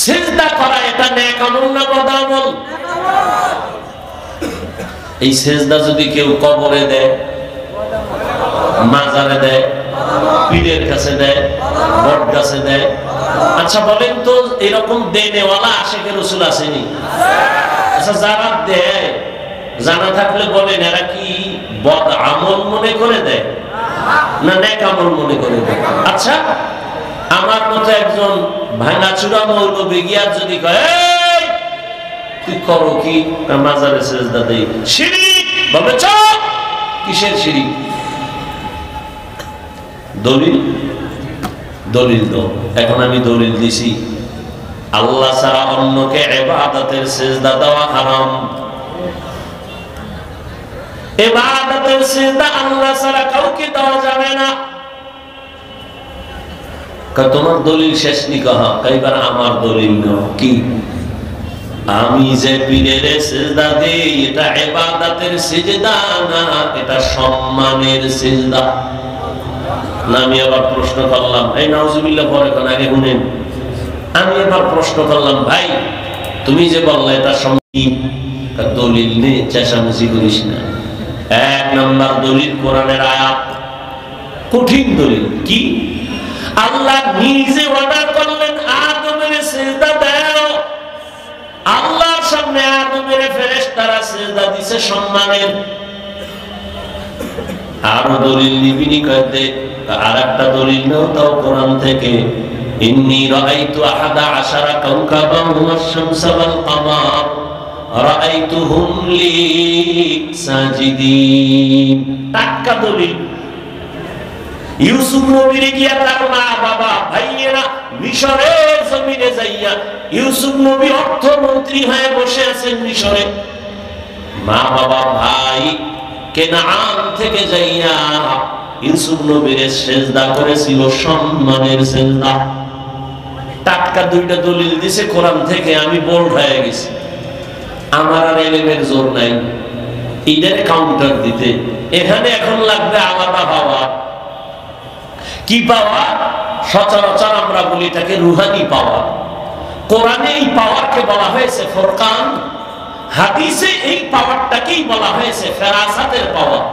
সিজদা করা এটা নেক আমল না বদ আমল? এই সিজদা যদি কেউ কবরে দেয়, মাজারে দেয়, পীরের কাছে দেয়, বট গাছে দেয়, আচ্ছা বলেন তো, এরকম দেনেওয়ালা আশিকে রাসূল আসেনি? আচ্ছা যারা দেয়, জানা থাকলে বলেন, এরা কি বদ আমল মনে করে দেয় না নেক আমল মনে করে দেয়? আচ্ছা, আমার মতো একজন ভাঙাচুরা মৌলবি গিয়া যদি কয়, তুই করো কি? মাজারে সিজদা দেই, শিরক, বলে চুপ। কিসের শিরক? দলিল, দলিল দাও। এখন আমি দলিল দিছি, আল্লাহ ছাড়া অন্যকে ইবাদতের সিজদা দেওয়া হারাম। ইবাদতের সিজদা আল্লাহ ছাড়া কাউকে দেওয়া যাবে না। তোমার দলিল শেষ নি কহা? কইবার আমার দলিল নাও। কি? আমি যে পীরের সিজদা দেই, এটা ইবাদতের সিজদা না, এটা সম্মানের সিজদা না। আমি আবার প্রশ্ন করলাম, এই নাউজুবিল্লাহ পরে কোন আগে শুনেন, আমি এবার প্রশ্ন করলাম, ভাই তুমি যে বললে এটা সম্মান, দলিল নেই, চেঁচামেচি করিস না। 1 নম্বর দলিল কোরআনের আয়াত, কঠিন দলিল। কি? আল্লাহ নিজে অর্ডার করলেন, আদমের সিজদা দাও। আল্লাহর সামনে আদমের ফেরেশতারা সিজদা দিছে সম্মানের। আরো দলিল নিবিনি করতে, আর একটা দলিল নাও তাও কোরআন থেকে, ইন্নী রাআইতু আহাদা আশারা কাওকাবান ওয়াশ শামসা ওয়াল কামার রাআইতুহুম লি সাজিদিন। টাটকা দলিল। ইউসুফ নবীর গিয়া তার মা বাবা ভাইয়েরা মিশরের জমিনে যাইয়া, ইউসুফ নবী অর্থমন্ত্রী হয়ে বসে আছেন মিশরে, মা বাবা ভাই কেনান থেকে যাইয়া ইউসুফ নবীর সেজদা করেছিল, সম্মানের সেজদা। টাটকা দুইটা দলিল দিছে কোরআন থেকে, আমি বোল্ড হয়ে গেছি, আমার আর এলেমের জোর নাই ঈদের কাউন্টার দিতে। এখানে এখন লাগবে আলাদা পাওয়া। কি পাওয়া? সচরাচর আমরা বলি এটাকে রুহানি পাওয়া। কোরআনে এই পাওয়ারকে বলা হয়েছে ফুরকান, হাদিসে এই পাওয়ারটাকেই বলা হয়েছে ফেরাসাতের পাওয়ার।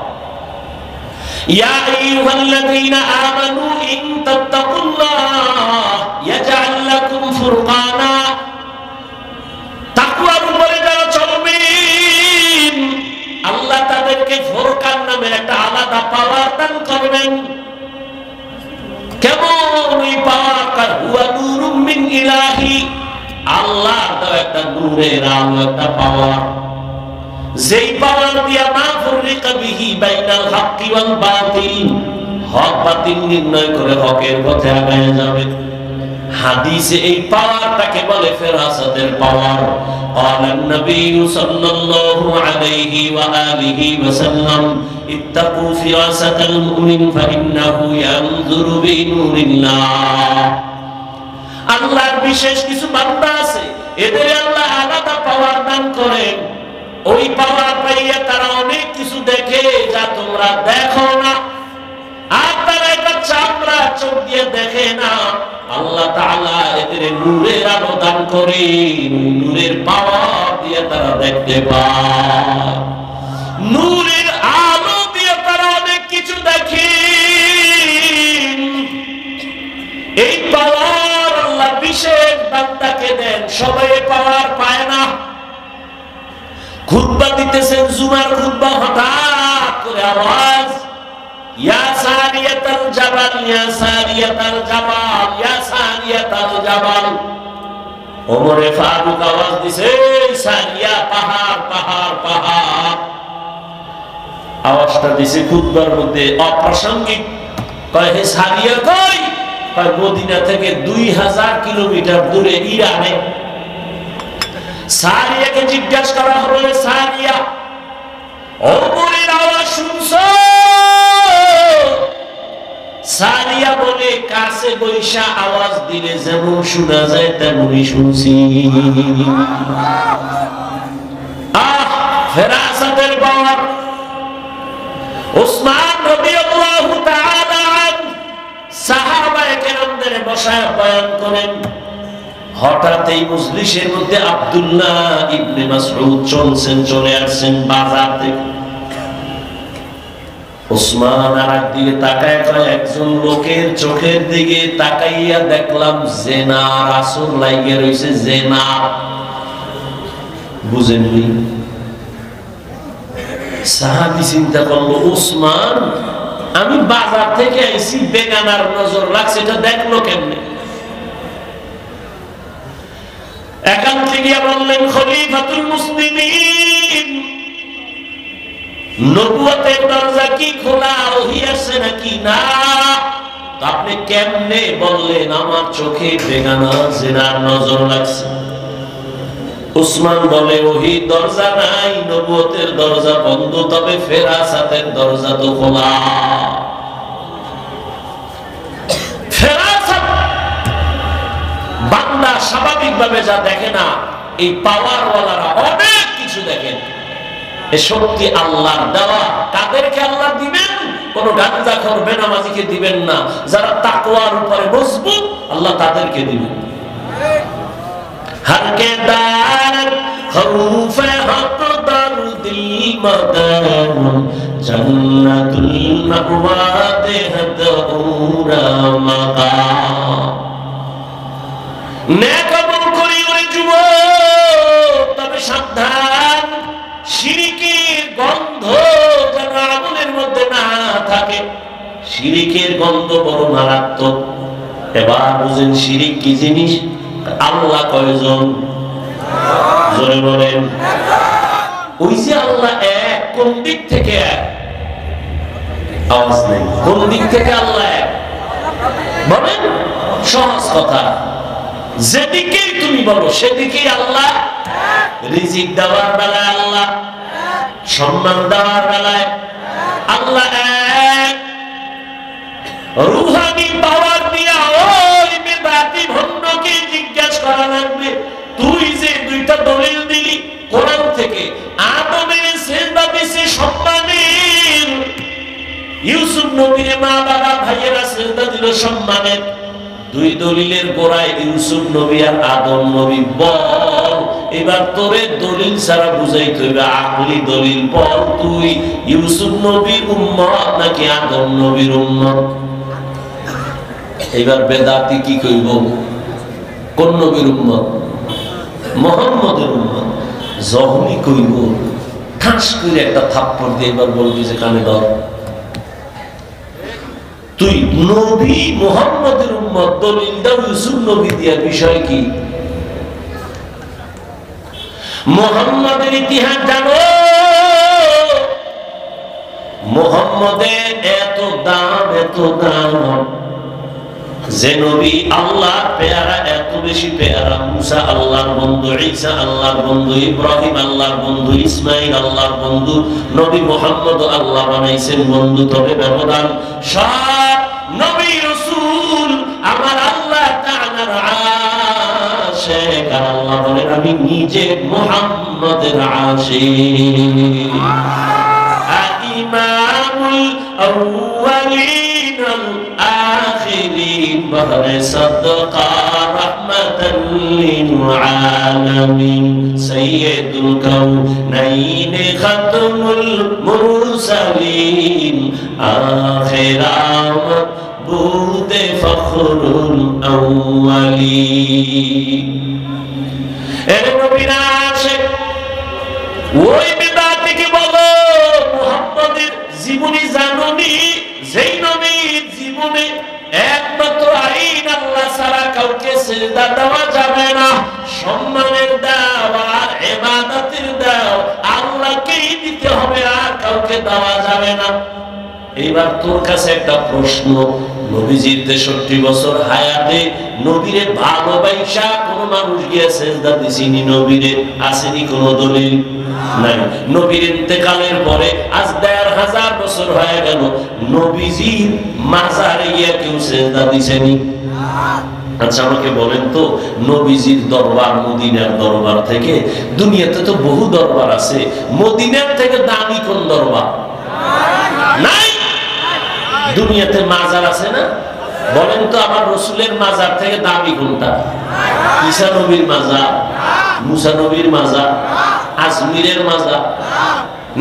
ইয়া আইয়ুহাল্লাযীনা আমানু ইন তাত্তাকুল্লাহ ইয়াজআল লাকুম ফুরকানা, তাকওয়ার উপরে যারা চলবেন আল্লাহ তাদেরকে ফুরকান নামের একটা আলাদা পাওয়ার দান করবেন। কেমন ওই পাওয়ার? হুয়া নূরুম মিন ইলাহি, আল্লাহর দেওয়া একটা নূরের আলো, একটা পাওয়ার, যেই পাওয়ার দিয়া মা ফুররিকা বিহি বাইনাল হাক্কি ওয়াল বাতিল, হক বাতিল নির্ণয় করে হকের পথে আগায় যাবে। হাদিসে এই পাওয়ারটাকে বলে ফেরাসাতের পাওয়ার। ক্বালান নবী সাল্লাল্লাহু আলাইহি ওয়া আলিহি ওয়াসাল্লাম ইত্তাকু ফিরাসাতাল মুমিন ফাইন্নাহু ইয়ানজুরু বিনুরিল্লাহ। আল্লাহর বিশেষ কিছু বান্দা আছে, এদের আল্লাহ আলাদা পাওয়ার দান করেন। ওই পাওয়ার পাইয়া তারা অনেক কিছু দেখে যা তোমরা দেখো না, আর তারা এটা চামড়া চোখ দিয়ে দেখে না। আল্লাহ তাআলা এদের নূরের আলো দান করেন, নূরের পাওয়ার দিয়ে তারা দেখতে পায়, নূরের আলো দিয়ে তারা অনেক কিছু দেখে। এই পাওয়ার আল্লাহ বিশেষ বান্দাকে দেন, সবাই পাওয়ার পায় না। খুতবা দিতেছেন, জুমার খুতবা, হঠাৎ করে আওয়াজ, ইয়া সারিয়াতাল জাবাল, ইয়া সারিয়াতাল জাবাল, ইয়া সারিয়াতাল জাবাল। ওমরে ফারুক আওয়াজ দিছে, সারিয়া, পাহাড় পাহাড় পাহাড়। আওয়াজটা দিছে খুতবার মধ্যে অপ্রাসঙ্গিক। কয় হে সারিয়া কই? কয় মদিনা থেকে 2000 কিলোমিটার দূরে ইরানে। সারিয়াকে জিজ্ঞাসা করা হলো, সারিয়া ওমরের আওয়াজ শুনছো? সারিয়া বলে, কাছে বৈশা আওয়াজ দিলে যেমন শোনা যায় তেমনই শুনছি। ফেরাসাতের পাওয়ার। উসমান রাদিয়াল্লাহু তাআলা আনহু সাহাবায়ে কেরামদের বসায় বয়ান করেন। হঠাৎ এই মজলিসের মধ্যে আব্দুল্লাহ ইবনে মাসউদ চলে আসছেন বাজার থেকে। উসমান আর একদিকে তাকায়, একজন লোকের চোখের দিকে তাকাইয়া দেখলাম জেনার আসর লাগিয়ে রয়েছে। জেনা বুঝেননি? সাহাবী চিন্তা করলো, উসমান আমি বাজার থেকে আইছি, বেগানার নজর লাগছে, এটা দেখলো কেমনে? একান্তে গিয়া বললেন, খলিফাতুল মুসলিমিন, নবুয়তের দরজা কি খোলা, ওহী আসছে নাকি? না। আপনি কেমনে বললেন আমার চোখে বেগানা জিনার নজর লাগছে? উসমান বলে, ওহী দরজা নাই, নবুয়তের দরজা বন্ধ, তবে ফেরাসাতের দরজা তো খোলা। ফেরাসাত বান্দা স্বাভাবিকভাবে যা দেখে না, এই পাওয়ারওয়ালারা অনেক কিছু দেখেন। এই শক্তি আল্লাহর দেওয়া। কাদেরকে আল্লাহ দিবেন? কোন গাঞ্জাখোর বেনামাজিকে দিবেন না, যারা তাকওয়ার উপরে মজবুত আল্লাহ তাদেরকে দিবেন। हर के दार खौफ हक दर दिल मदन जन्नतुल मअवा देहद उरा मकाम नेक আমল করি ওরে যুবক, তবে সাবধান, শিরকের গন্ধ যেন আমলের মধ্যে না থাকে। শিরকের গন্ধ বড় মারাত্মক। এবার বুঝেন শিরক কি জিনিস? আল্লাহ কয়জন? জোরে বলেন। ওই যে আল্লাহ এক, কোন দিক থেকে এক? আওয়াজ নেই। কোন দিক থেকে আল্লাহ এক বলেন? সহজ কথা, যেদিকেই তুমি বলো সেদিকেই আল্লাহ। রিজিক দেওয়ার বেলায় আল্লাহ, সম্মান দেওয়ার বেলায় আল্লাহ এক। রুহানি পাওয়ার দিয়া ওই বেদাতি ভণ্ডকে জিজ্ঞাসা করা লাগবে, তুই যে দুইটা দলিল দিলি কোরআন থেকে, আদমের সিজদা দিছে সম্মানের, ইউসুফ নবীর মা বাবা ভাইয়েরা সিজদা দিল সম্মানের, দুই দলিলের গোড়ায় ইউসুফ নবী আর আদম নবী। বল এবার তোরে দলিল ছাড়া বুঝাইতে হইবে, আকলি দলিল বল, তুই ইউসুফ নবীর উম্মত নাকি আদম নবীর উম্মত? এবার বেদাতি কি কইব? কোন নবীর উম্মত? মুহাম্মদের উম্মত। যখনই কইব ঠাস করে একটা থাপ্পড় দিয়ে এবার বলবি যে কানে ধর, তুই নবী মুহাম্মদের উম্মত, দলিল দাও ইউসুফ নবী দিয়া। বিষয় কি? মুহাম্মদের ইতিহাস জানো? মুহাম্মদের এত দাম, এত দাম যে নবী আল্লাহর পেয়ারা, এত বেশি পেয়ারা। মুসা আল্লাহর বন্ধু, ঈসা আল্লাহর বন্ধু, ইব্রাহিম আল্লাহর বন্ধু, ইসমাইল আল্লাহর বন্ধু, নবী মুহাম্মদ আল্লাহ বানাইছেন বন্ধু। তবে ব্যবধান, সব নবী রাসূল আমার আল্লাহ তাআলার আশিক। আল্লাহ বলেন আমি নিজে মুহাম্মদের আশিক। ইমামুল আউয়ালিন আল আখিরিন বহরে সাদকা রাহমাতাল লিল আলামিন সাইয়্যিদুল কাউনাইন খাতমুল মুরসালিন আখিরাত বুতে ফখরুল আউয়ালিন। এর নবীর আশিক ওই বেদাতিকে বলো, মুহাম্মদের জীবনী জানুনি? যেই নবীর জীবনে একমাত্র আইন আল্লাহ ছাড়া কাউকে সিজদা দেওয়া যাবে না, সম্মানের দাও আর ইবাদতের দাও আল্লাহকেই দিতে হবে, আর কাউকে দেওয়া যাবে না। এইবার তোর কাছে একটা প্রশ্ন, নবীজির 63 বছর হায়াতে নবীরে ভালোবাসা কোন মানুষ গিয়ে সিজদা দিছিনি? নবীরে আসেনি কোন দলিল? নাই। নবীর ইন্তেকালের পরে আজ ১৫০০ বছর হয়ে গেল, নবীজির মাজারে গিয়ে কেউ সিজদা দিছেনি? আচ্ছা আমাকে বলেন তো, নবীজির দরবার মদিনার দরবার থেকে, দুনিয়াতে তো বহু দরবার আছে, মদিনার থেকে দামি কোন দরবার? নাই। দুনিয়াতে মাজার আছে না? বলেন তো আমার রসুলের মাজার থেকে দামি কোনটা? ঈসা নবীর মাজার, মুসা নবীর মাজার, আজমিরের মাজার,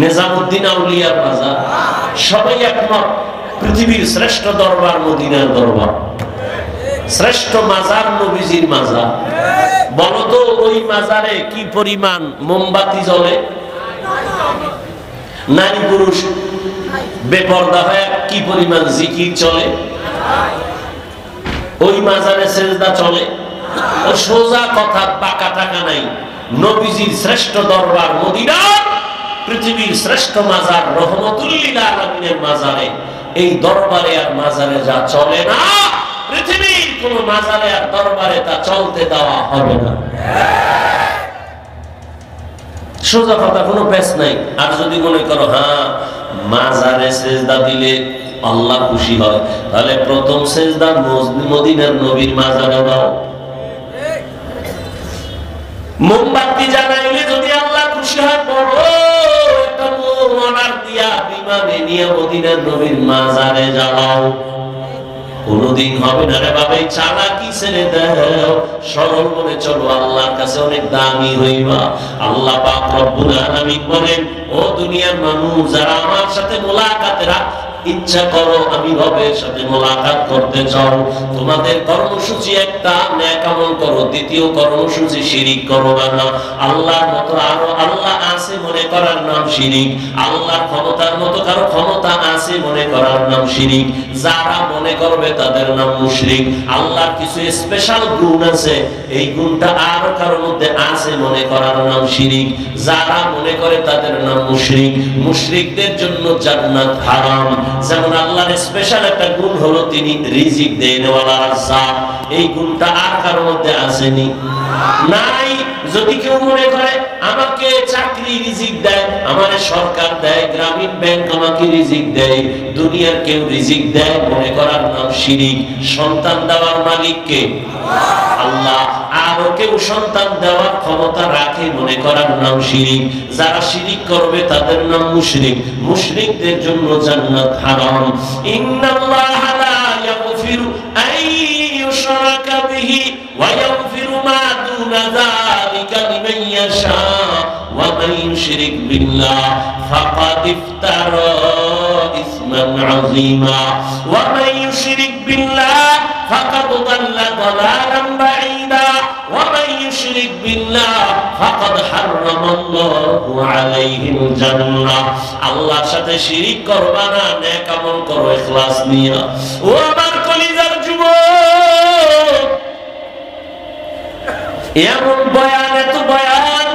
নিজামউদ্দিন আউলিয়ার মাজার, সবাই একমত পৃথিবীর শ্রেষ্ঠ দরবার মদিনার দরবার, শ্রেষ্ঠ মাজার নবীজির মাজার। বলো তো ওই মাজারে কি পরিমাণ মোমবাতি জ্বলে? নারী পুরুষ বেপরদা হয়ে কি পরিমাণ জিকির চলে? ওই মাজারে সিজদা চলে? সোজা কথা, পাকা টাকা নাই। নবীজির শ্রেষ্ঠ দরবার মদিনা, পৃথিবীর শ্রেষ্ঠ মাজার রহমতুল লিল আলামিনের মাজারে, এই দরবারে আর মাজারে যা চলে না, পৃথিবীর কোন মাজারে আর দরবারে তা চলতে দেওয়া হবে না। সোজা কথা, কোনো পেশ নাই। আর যদি মনে করো হ্যাঁ মাজারে সিজদা দিলে আল্লাহ খুশি হয়, তাহলে প্রথম সিজদা মদিনার নবীর মাজারে দাও। মোমবাতি জ্বালাইলে যদি আল্লাহ খুশি হয়, বড় একটা অর্ডার দিয়া বিমানে নিয়ে মদিনার নবীর মাজারে জ্বালাও। কোনদিন হবে না রে বাবা, এই চালাকি ছেড়ে দাও, সরল মনে চলো, আল্লাহর কাছে অনেক দামি হইবা। আল্লাহ পাক রব্বুল আলামিন বলেন, ও দুনিয়ার মানুষ যারা আমার সাথে মুলাকাতের ইচ্ছা করো, আমি রবের সাথে মুলাকাত করতে চাও, তোমাদের কর্মসূচি একটা, নেক আমল করো। দ্বিতীয় কর্মসূচি শিরিক করো না। আল্লাহর মতো আরো আল্লাহ আছে মনে করার নাম শিরিক। আল্লাহর ক্ষমতার মতো কারো ক্ষমতা আছে মনে করার নাম শিরিক। যারা মনে করবে তাদের নাম মুশরিক। আল্লাহর কিছু স্পেশাল গুণ আছে, এই গুণটা আর কারোর মধ্যে আছে মনে করার নাম শিরিক। যারা মনে করে তাদের নাম মুশরিক। মুশরিকদের জন্য জান্নাত হারাম। যেমন আল্লাহর স্পেশাল একটা গুণ হলো তিনি রিজিক দেন ওয়ালা রাজ্জাক, এই গুণটা আর কারোর মধ্যে আসেনি, নাই। যদি কেউ মনে করে আমাকে চাকরি রিজিক দেয়, আমারে সরকার দেয়, গ্রামীণ ব্যাংক আমাকে রিজিক দেয়, দুনিয়ার কেউ রিজিক দেয়, মনে করার নাম শিরিক। সন্তান দেওয়ার মালিক কে? আল্লাহ। আরো কেউ সন্তান দেওয়ার ক্ষমতা রাখে, মনে করার নাম শিরিক। যারা শিরিক করবে তাদের নাম মুশরিক। মুশরিকদের জন্য জান্নাত হারাম। ইন্নাল্লাহা লা ইয়াগফিরু আন ইউশরাকা বিহি ওয়া ইয়াগফিরু মা দুনা যালিকা লিমান ইয়াশা ওয়া মান ইউশরিক বিল্লাহ ফাকাদ ইফতারা ইসমান আযীমা ওয়া মান ইউশরিক বিল্লাহ ফাকাদ দাল্লা দালালান বাঈদা ওয়া মান ইউশরিক বিল্লাহ ফাকাদ হারামাল্লাহু আলাইহিল জান্নাহ। আল্লাহর সাথে শিরিক করবা না, নেক আমল করো ইখলাস নিয়ে। ও আমার কলিজার যুবক, এমন বয়ান, এত বয়ান,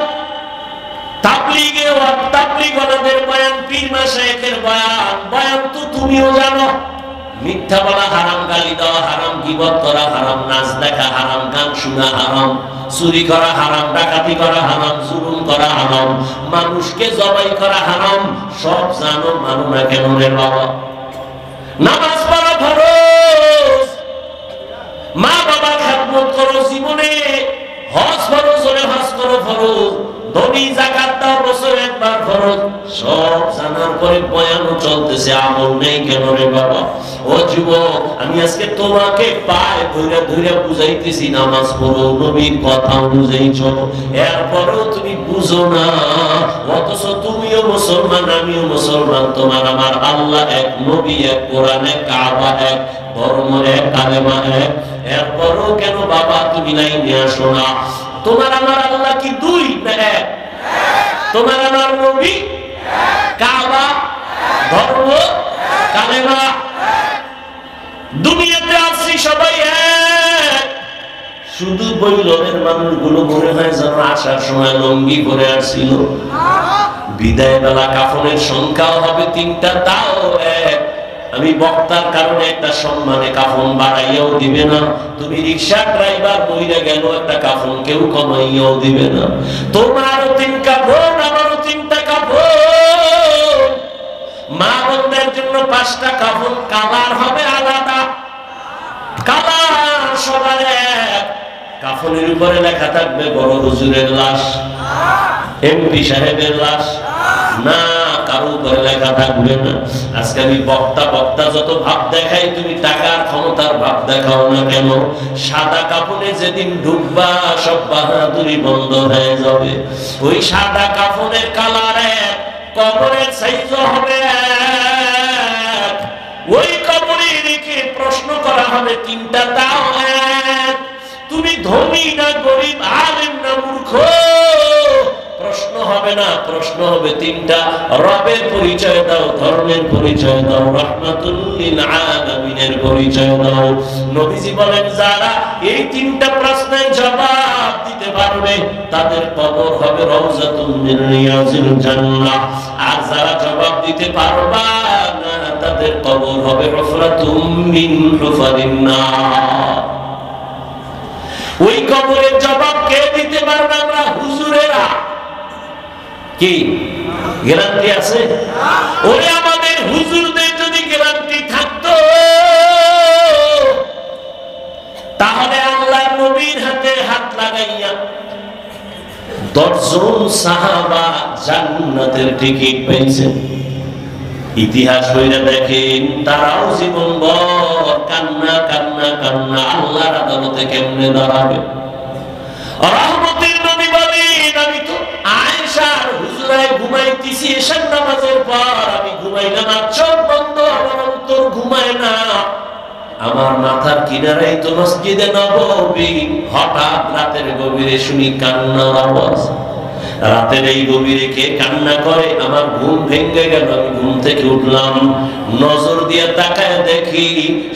তাবলীগে তাবলীগদের বয়ান, পীর মাশায়েখের বয়ান, বয়ান তো তুমিও জানো। মিথ্যা বলা হারাম, গালি দেওয়া হারাম, গীবত করা হারাম, নাচ দেখা হারাম, গান শোনা হারাম, চুরি করা হারাম, ডাকাতি করা হারাম, জুলুম করা হারাম, মানুষকে জবাই করা হারাম। সব জানো, মানো না কেন রে বাবা? নামাজ পড়া ফরজ, মা বাবার খেদমত করো জীবনে, হজ ফরজ হলে হজ করো ফরজ, ধনী যাকাত দাও বছরে একবার ফরজ। সব জানার পরে বয়ানও চলতেছে, আমল নেই কেন রে বাবা? ও যুবক, আমি আজকে তোমাকে পায়ে ধরে ধরে বুঝাইতেছি নামাজ পড়ো, নবীর কথা অনুযায়ী চলো, এরপরেও তুমি বুঝো না। অথচ তুমিও মুসলমান, আমিও মুসলমান, তোমার আমার আল্লাহ এক, নবী এক, কোরআন এক, কাবা এক, ধর্ম এক, কালেমা এক, এরপরেও কেন বাবা তুমি লাইনে আসো না? তোমার আমার আল্লাহ কি দুই না এক? তোমার আমার নবী, কাবা, ধর্ম, কালেমা, দুনিয়াতে আসছি সবাই এক। শুধু বৈলবের মানুষগুলো মনে হয় যেন আসার সময় লঙ্গি করে আসছিল। বিদায় বেলা কাফনের সংখ্যাও হবে 3টা, তাও এক। আমি বক্তার কারণে একটা সম্মানে কাফন বাড়াইয়াও দিবে না। তুমি রিক্সা ড্রাইভার বইরা গেল, একটা কাফন কেউ কমাইয়াও দিবে না। তোমারও 3 কাফন, আমারও 3টা কাফন। মা বোনদের জন্য 5টা কাফন, কালার হবে আলাদা, কালার সবার এক। কাফনের উপরে লেখা থাকবে বড় হুজুরের লাশ, এমপি সাহেবের লাশ, না কারো উপরে লেখা থাকবে না। আজকে আমি বক্তা যত ভাব দেখাই, তুমি টাকার ক্ষমতার ভাব দেখাও না কেন? সাদা কাফনে যেদিন ঢুকবা সব বাহাদুরি বন্ধ হয়ে যাবে। ওই সাদা কাফনের কালার এক, কবরের সাইজ হবে এক। ওই কবরে রেখে প্রশ্ন করা হবে 3টা, তাও এক। তুমি ধনী না গরিব, আলেম না মূর্খ, প্রশ্ন হবে না। প্রশ্ন হবে 3টা, রবের পরিচয় দাও, ধর্মের পরিচয় দাও, রাহমাতুল লিল আলামিনের পরিচয় দাও। নবীজি বলেন, যারা এই 3টা প্রশ্নের জবাব দিতে পারবে তাদের কবর হবে রাউযাতুম মিন রিয়াজিল জান্নাহ। আর যারা জবাব দিতে পারবা না, তাদের কবর হবে হুফরাতুম মিন হুফারিন নার। ওই কবরের জবাব কে দিতে পারবে? আমরা হুজুরেরা। কি গ্যারান্টি আছে? ওরে আমাদের হুজুরদের যদি গ্যারান্টি থাকতো, তাহলে আল্লাহর নবীর হাতে হাত লাগাইয়া 10 জন সাহাবা জান্নাতের টিকিট পেয়েছেন। ইতিহাস বইরা দেখেন, তারাও জীবনভর কান্না কান্না কান্না, আল্লাহর আদালতে কেমনে দাঁড়াবে? রহমতের নবী বলেন, আমি তো আয়েশার হুজরায় ঘুমাইতেছি এশার নামাজের পর, আমি ঘুমাইলাম, আর চোখ বন্ধ, আমার অন্তর ঘুমায় না। আমার মাথার কিনারাই তো মসজিদে নববী। হঠাৎ রাতের গভীরে শুনি কান্নার আওয়াজ। রাতের এই গভীরে কে কান্না করে? আমার ঘুম ভেঙে গেল। আমি ঘুম থেকে উঠলাম, নজর দিয়ে তাকায় দেখি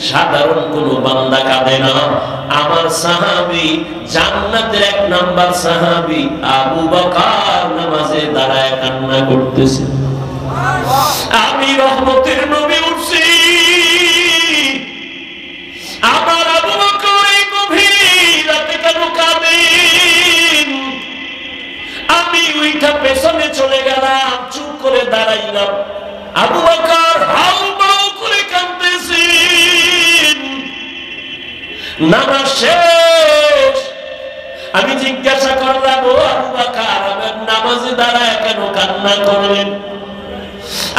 সাধারণ কোনো বান্দা কাঁদে না। আমার সাহাবী, জান্নাতের 1 নাম্বার সাহাবী আবু বকর নামাজে দাঁড়ায় কান্না করতেছে। আমি রহমতের নবী উঠছি, আমার আবু বকর এই গভীর রাতে কেন কাঁদেন? আমি ওইটা পেছনে চলে গেলাম, চুপ করে দাঁড়াইলাম। আবু বকর হাউমাউ করে কাঁদতেছেন। নামাজ শেষ, আমি জিজ্ঞাসা করলাম, ও আবু বকর, আমার নামাজে দাঁড়ায় কেন কান্না করলেন?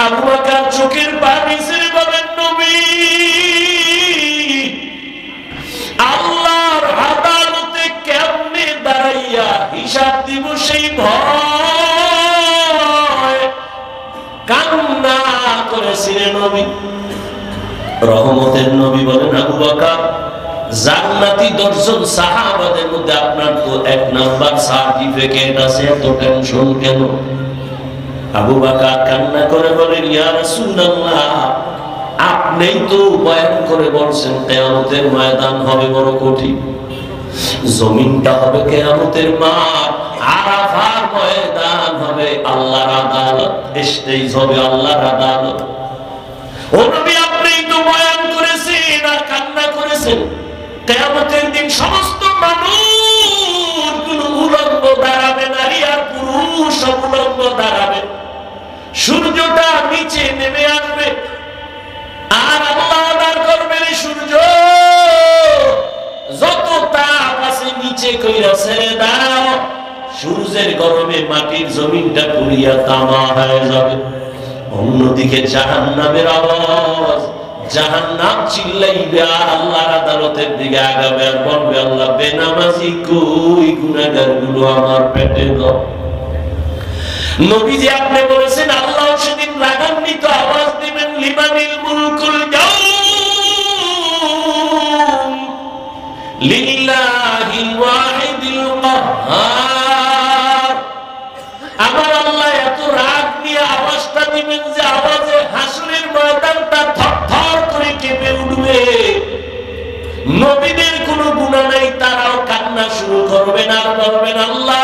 আবু বকর চোখের পানি ছেড়ে বলেন, নবী, আল্লাহর আদালতে কেমনে দাঁড়াইয়া হিসাব দিব সেই ভয় কান্না করেছিলেন নবী। রহমতের নবী বলেন, আবু বকর, জান্নাতি 10 জন সাহাবাদের মধ্যে আপনার তো 1 নাম্বার সার্টিফিকেট আছে, এত টেনশন কেন? আবু বকর কান্না করে বলেন, ইয়া রাসূলুল্লাহ, আপনিই তো বয়ান করে বলছেন কিয়ামতের ময়দান হবে বড় কঠিন, জমিনটা হবে কিয়ামতের মাঠ, আরাফার ময়দান হবে আল্লাহর আদালত, স্টেজ হবে আল্লাহর আদালত। ও নবী, আপনিই তো বয়ান করেছেন আর কান্না করেছেন, কিয়ামতের দিন সমস্ত মানুষগুলো উলঙ্গ দাঁড়াবে, নারী আর পুরুষ উলঙ্গ দাঁড়াবে, সূর্যটা নিচে নেমে আসবে, আর আল্লাহ দাঁড় করবেন সূর্য, যত তাপ আছে নিচে কইরা ছেড়ে দাও, সূর্যের গরমে মাটির জমিনটা পুড়িয়া তামা হয়ে যাবে। অন্যদিকে জাহান্নামের আওয়াজ, জাহান্নাম চিল্লাইবে আর আল্লাহর আদালতের দিকে আগাবে আর বলবে, আল্লাহ, বেনামাজি কই, গুনাহগার গুলো আমার পেটে দাও। নবীজি আপনি বলেছেন আল্লাহ সেদিন রাগান্বিত আওয়াজ দিবেন, লিমানিল মুলকুল ইয়াউম লিল্লাহিল ওয়াহিদিল কাহ্হার। আমার আল্লাহ এত রাগ নিয়ে আওয়াজটা দিবেন যে আওয়াজে হাসরের ময়দানটা থরথর করে কেঁপে উঠবে। নবীদের কোনো গুনাহ নাই, তারাও কান্না শুরু করবেন আর বলবেন, আল্লাহ,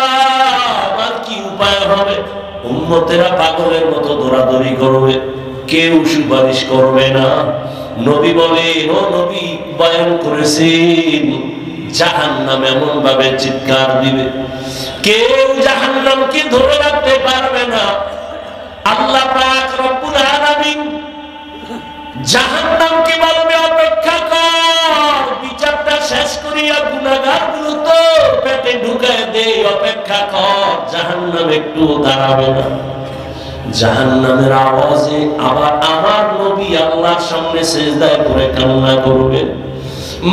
আমার কি উপায় হবে? উম্মতেরা পাগলের মতো দৌড়াদৌড়ি করবে, কেউ সুপারিশ করবে না। নবী বলেন, ও নবী বয়ান করেছেন, জাহান্নাম এমন ভাবে চিৎকার দিবে, কেউ জাহান্নামকে ধরে রাখতে পারবে না। আল্লাহ পাক রব্বুল আলামিন জাহান্নামকে বলবে, অপেক্ষা কর, বিচারটা শেষ করিয়া গুনাহগারগুলো তো পেটে ঢুকায় দে, অপেক্ষা কর, জাহান্নাম একটু দাঁড়াবে না। জাহান্নামের আওয়াজে আবার আমার নবী আল্লাহর সামনে সিজদায় পড়ে কান্না করবেন।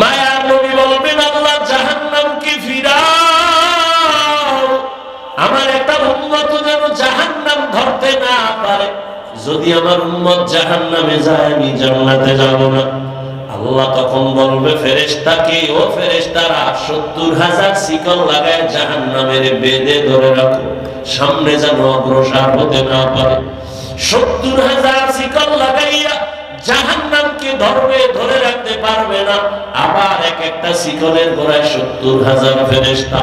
মায়ার নবী বলবেন, আল্লাহ, জাহান্নামকে ফিরাও, আমার একটা উম্মত যেন জাহান্নাম ধরতে না পারে, যদি আমার উম্মত জাহান্নামে যায় আমি জান্নাতে যাব না। আল্লাহ তখন বলবে ফেরেশতাকে, ও ফেরেশতারা, 70,000 শিকল লাগায় জাহান্নামের বেঁধে ধরে রাখো, সামনে যেন অগ্রসর হতে না পারে। 70,000 শিকল লাগাইয়া জাহান্নামকে ধরবে, ধরে রাখতে পারবে না। আবার এক একটা শিকলের গোড়ায় 70,000 ফেরেশতা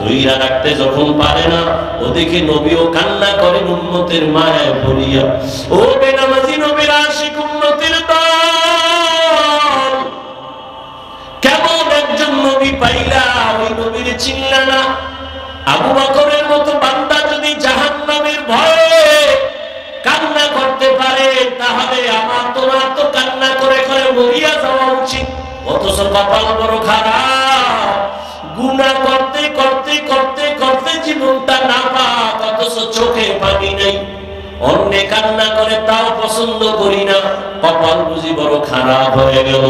ধইরা রাখতে যখন পারে না, ওদিকে নবীও কান্না করেন উম্মতের মায়ায় পড়িয়া, ও বেনামাজি নবীর আশিক উম্মতের দল, কেমন একজন নবী পাইলা, ওই নবীর চিনলা না? আবু বকরের মতো বান্দা যদি জাহান্নামের ভয়ে কান্না করতে পারে, তাহলে আমার তোমার তো কান্না করে করে মরিয়া যাওয়া উচিত। অথচ কপাল বড় খারাপ, গুনাহ করতে করতে করতে করতে জীবনটা নাপাক, অথচ চোখে পানি নাই। অন্যে কান্না করে তাও পছন্দ করি না, কপাল বুঝি বড় খারাপ হয়ে গেল।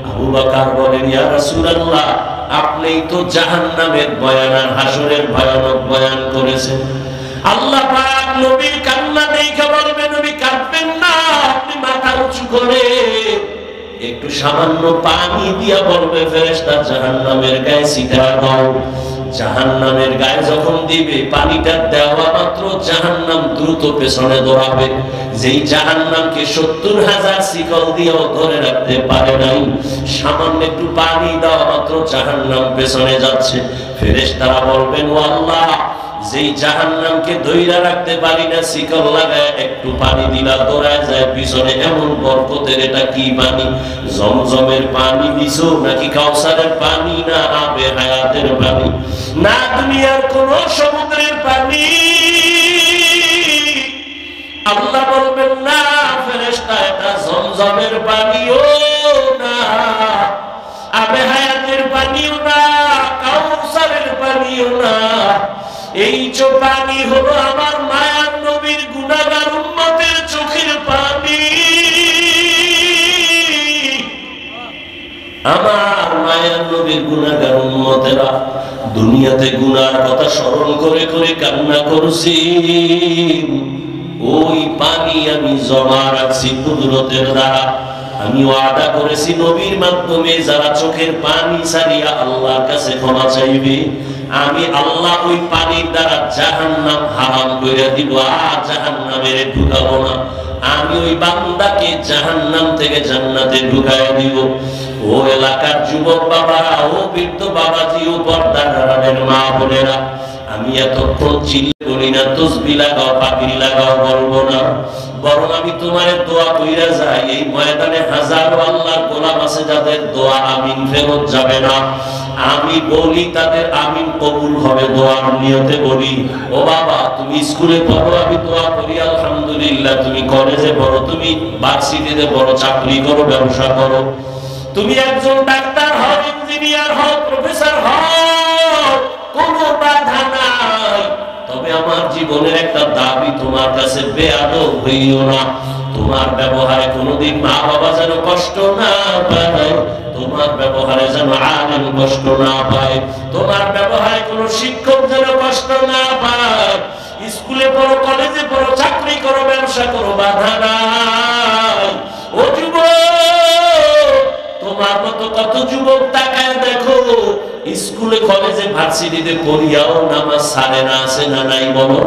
আবু বকর বলেন, ইয়া রাসূলুল্লাহ, আপনিই তো জাহান্নামের বয়ান আর হাসরের ভয়ানক বয়ান করেছেন। আল্লাহ পাক নবীর কান্না দেখে বলবেন, নবী কাঁদবেন না, আপনি মাথা উঁচু করে একটু সামান্য পানি দিয়া বলবে ফেরেশতা, জাহান্নামের গায়ে ছিটা দাও। জাহান্নামের গায়ে যখন দিবে, পানিটা দেওয়া মাত্র জাহান্নাম দ্রুত পেছনে দৌড়াবে। যেই জাহান্নামকে 70,000 শিকল দিয়েও ধরে রাখতে পারে নাই, সামান্য একটু পানি দেওয়া মাত্র জাহান্নাম পেছনে যাচ্ছে। ফেরেশতারা বলবেন, ও আল্লাহ, যেই জাহান্নামকে ধইরা রাখতে পারি না, শিকল লাগায় একটু পানি দিলা দৌড়ায় যায় পিছনে, এমন বরকতের এটা কি পানি? জমজমের পানি দিছো নাকি কাউসারের পানি, না আবে হায়াতের পানি, না দুনিয়ার কোন সমুদ্রের পানি? আল্লাহ বলবেন না ফেরেশতা এটা জমজমের পানিও না, আবে হায়াতের পানিও না, কাউসারের পানিও না, এই পানি হলো আমার মায়ার নবীর গুনাহগার উম্মতের চোখের পানি। আমার মায়ার নবীর গুনাহগার উম্মতেরা দুনিয়াতে গুনার কথা স্মরণ করে করে কান্না করছি, ওই পানি আমি জমা রাখছি কুদরতের দ্বারা। আমি ওয়াদা করেছি নবীর মাধ্যমে যারা চোখের পানি ছাড়িয়া আল্লাহর কাছে ক্ষমা চাইবে, আমি আল্লাহ ওই পানির দ্বারা জাহান্নাম হারাম করে দিব, আর জাহান্নামের ঢুকাবো না। আমি ওই বান্দাকে জাহান্নাম থেকে জান্নাতে ঢুকায় দিব। ও এলাকার যুবক বাবারা, ও বৃদ্ধ বাবাজি, ও পর্দার আড়ালের মা বোনেরা, আমি এতক্ষণ চিল্লে বলি না, তসবিহ লাগাও পাগড়ি লাগাও বলবো না, বরং আমি তোমারে দোয়া কইরা যাই। এই ময়দানে হাজারো আল্লাহর গোলাম আছে যাদের দোয়া আমিন ফেরত যাবে না, আমি বলি তাদের আমিন কবুল হবে দোয়ার নিয়তে বলি। ও বাবা তুমি স্কুলে পড়ো, আমি দোয়া করি আলহামদুলিল্লাহ। তুমি কলেজে পড়ো, তুমি ভার্সিটিতে পড়ো, চাকরি করো, ব্যবসা করো, তুমি একজন ডাক্তার হও, ইঞ্জিনিয়ার হও, প্রফেসর হও, কোনো বাধা নাই। তবে আমার জীবনের একটা দাবি তোমার কাছে, বেয়াদব হইও না। তোমার ব্যবহারে কোনোদিন মা বাবা যেন কষ্ট না পায়, তোমার ব্যবহারে যেন আলেম কষ্ট না পায়, তোমার ব্যবহারে কোনো শিক্ষক যেন কষ্ট না পায়। স্কুলে পড়ো, কলেজে পড়ো, চাকরি করো, ব্যবসা করো, বাধা নাই। ও যুবক, তোমার মতো কত যুবক তাকায় দেখো, স্কুলে কলেজে ভার্সিটিতে পড়িয়াও নামাজ ছাড়ে না, আছে না নাই বলো?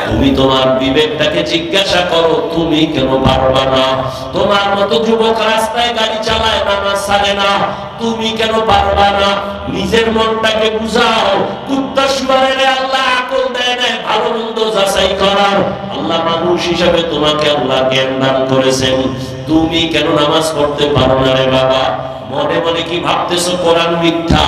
তুমি তোমার বিবেকটাকে জিজ্ঞাসা করো, তুমি কেন পারবা না? তোমার মতো যুবক রাস্তায় গাড়ি চালায়, নামাজ ছাড়ে না, তুমি কেন পারবা না? নিজের মনটাকে বুঝাও। কুত্তা শুয়ারে আল্লাহ আকল দেয় না ভালো মন্দ যাচাই করার। আল্লাহ মানুষ হিসাবে তোমাকে আল্লাহ জ্ঞান দান করেছেন, তুমি কেন নামাজ পড়তে পারো না রে বাবা? মনে মনে কি ভাবতেছো কোরআন মিথ্যা?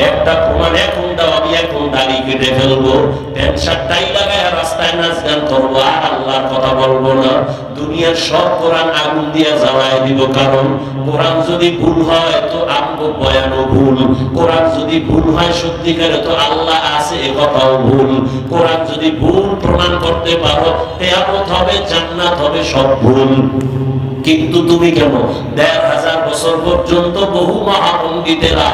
একটা প্রমাণ এখন দাও, আমি এখন দাড়ি কেটে ফেলবো, প্যান্ট শার্ট টাই লাগায় রাস্তায় নাচ গান করবো, আর আল্লাহর কথা বলবো না। দুনিয়ার সব কোরআন আগুন দিয়ে জ্বালায় দিব, কারণ কোরআন যদি ভুল হয় তো আমগো বয়ানও ভুল, কোরআন যদি ভুল হয় সত্যিকারে তো আল্লাহ আছে এ কথাও ভুল। কোরআন যদি ভুল প্রমাণ করতে পারো, কিয়ামত হবে, জান্নাত হবে, সব ভুল। কিন্তু তুমি কেন ১৫০০ বছর পর্যন্ত বহু মহাপণ্ডিতেরা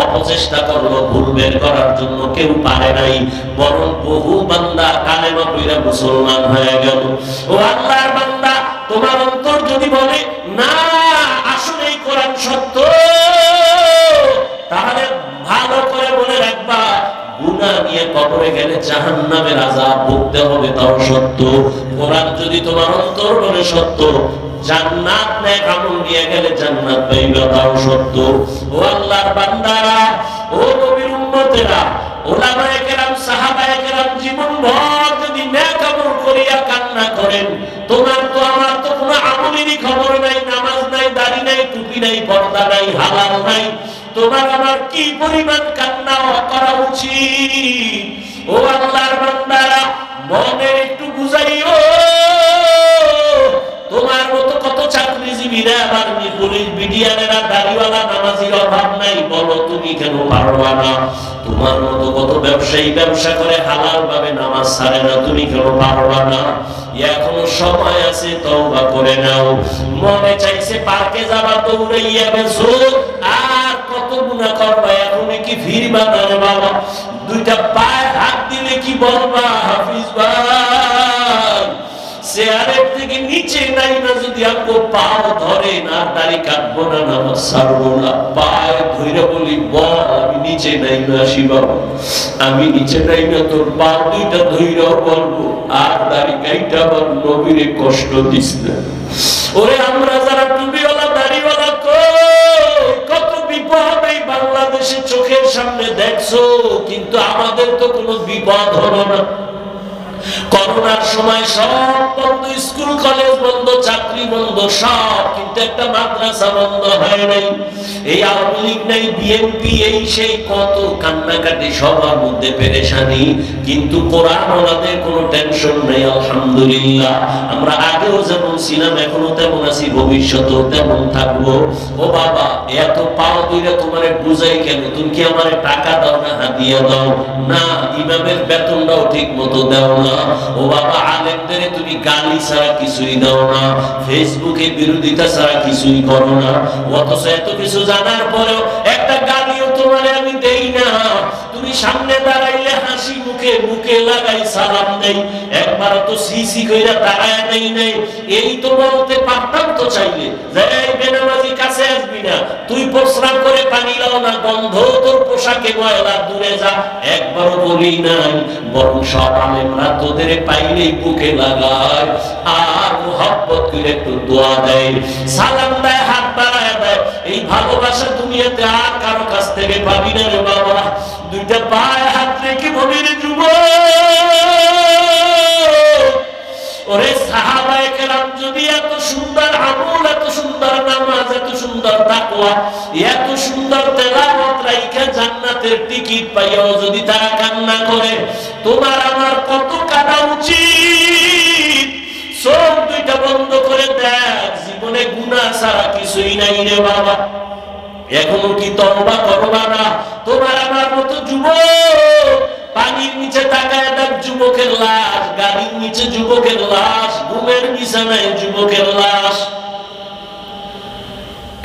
অপচেষ্টা করলো ভুল বের করার জন্য, কেউ পারে নাই, বরং বহু বান্দা কালেমা পড়া মুসলমান হয়ে গেল। ও আল্লাহর বান্দা, তোমার অন্তর যদি বলে না আসলে এই কোরআন সত্য, তাহলে ভালো করে বলে রাখবা, গুনাহ নিয়ে কবরে গেলে জাহান্নামের আযাব ভুগতে হবে, তাও সত্য। কোরআন যদি তোমার অন্তর বলে সত্য, জান্নাত নেক আমল নিয়ে গেলে জান্নাত পাইবা, তাও সত্য। ও আল্লাহর বান্দারা, ও নবীর উম্মতেরা, উলামায়ে কেরাম, সাহাবায়ে কেরাম জীবনভর যদি নেক আমল করিয়া কান্না করেন, তোমার তো আমার তো কোনো আমলেরই খবর নাই, নামাজ নাই, দাড়ি নাই, টুপি নাই, পর্দা নাই, হালাল নাই, তোমার আমার কি পরিমাণ কান্না করা উচিত? ও আল্লাহর বান্দারা, মনের একটু বুঝাইও। তোমার মতো কত চাকরিজীবীরা, আর্মি, পুলিশ, বিডিআরেরা, দাড়িওয়ালা, নামাজির অভাব নাই, বলো তুমি কেন পারবা না? তোমার মতো কত ব্যবসায়ী ব্যবসা করে হালাল ভাবে নামাজ ছাড়ে না, তুমি কেন পারবা না? এখনো সময় আছে, তওবা করে নাও। মনে চাইছে পার্কে যাবা, দৌড়াইয়া গেছো, আর কত গুনাহ করবা, এখন কি ফিরবা না রে বাবা? দুইটা পায়ে হাত দিলে কি বলবা, হাফিজ ভাই চেয়ারের থেকে নিচে নাই না, যদি আপনি পাও ধরে না, দাড়ি কাটবো না, নামাজ ছাড়বো না, পায়ে ধরে বলি বল আমি নিচে নাই না, শিবা আমি নিচে নাই না, তোর পা দুইটা ধইরাও বলবো, আর দাড়ি কাইটা বল নবীরে কষ্ট দিস না। ওরে আমরা যারা টুপিওয়ালা দাড়িওয়ালা, কত বিপদ এই বাংলাদেশ বাংলাদেশে চোখের সামনে দেখছো, কিন্তু আমাদের তো কোনো বিপদ হলো না। করোনার সময় সব বন্ধ, স্কুল কলেজ বন্ধ, চাকরি বন্ধ, সব, কিন্তু একটা মাদ্রাসা বন্ধ হয় নাই। এই আওয়ামী লীগ নাই, বিএনপি, এই সেই কত কান্নাকাটি, সবার মধ্যে পেরেশানি, কিন্তু কোরআন ওনাদের কোনো টেনশন নেই। আলহামদুলিল্লাহ, আমরা আগেও যেমন ছিলাম এখনো তেমন আছি, ভবিষ্যতেও তেমন থাকবো। ও বাবা, এত পাও তুইরা তোমারে বুঝাই কেন? তুমি কি আমারে টাকা দাও না হাদিয়া দাও? না, ইমামের বেতনটাও ঠিক মতো দাও না। ও বাবা, আলেমদের তুমি গালি ছাড়া কিছুই দাও না, ফেসবুকে বিরোধিতা ছাড়া কিছুই করো না। অথচ এত কিছু জানার পরেও একটা গালিও তোমারে আমি দেই না। তুমি সামনে দাঁড়াইলে হাসি মুখে বুকে লাগাই সালাম দেই, একবার তো সিসি কইরা দাঁড়ায় নেই নেই। এই তো বলতে পারতাম তো চাইলে যে এই বেনামাজি কাছে আসবি না, তুই প্রস্রাব করে পানি লাও না, গন্ধ তোর পোশাকে ময়লা, দূরে যা। একবারও বলি নাই, বরং সব আলেমরা তোদের পাইলেই বুকে লাগায় আর মুহাব্বত করে একটু দোয়া দেয়, সালাম দেয়, হাত বাড়ায় দেয়। এই ভালোবাসা দুনিয়াতে আর কারো কাছ থেকে পাবি না রে বাবা। দুইটা পায়ে হাত রেখে বলি রে যুবক, ওরে সাহাবায়ে কেরাম যদি এত সুন্দর আমল, এত সুন্দর নামাজ, এত সুন্দর তাকওয়া, এত সুন্দর তেলাওয়াত রাইখা জান্নাতের টিকিট পাইয়াও যদি তারা কান্না করে, তোমার আমার কত কাঁদা উচিত? চোখ দুইটা বন্ধ করে দেখ, জীবনে গুনাহ ছাড়া কিছুই নাই রে বাবা। এখনো কি তওবা করবা না? তোমার আমার মতো যুবক, পানির নিচে তাকায় দেখ যুবকের লাশ, গাড়ির নিচে যুবকের লাশ, ঘুমের বিছানায় যুবকের লাশ।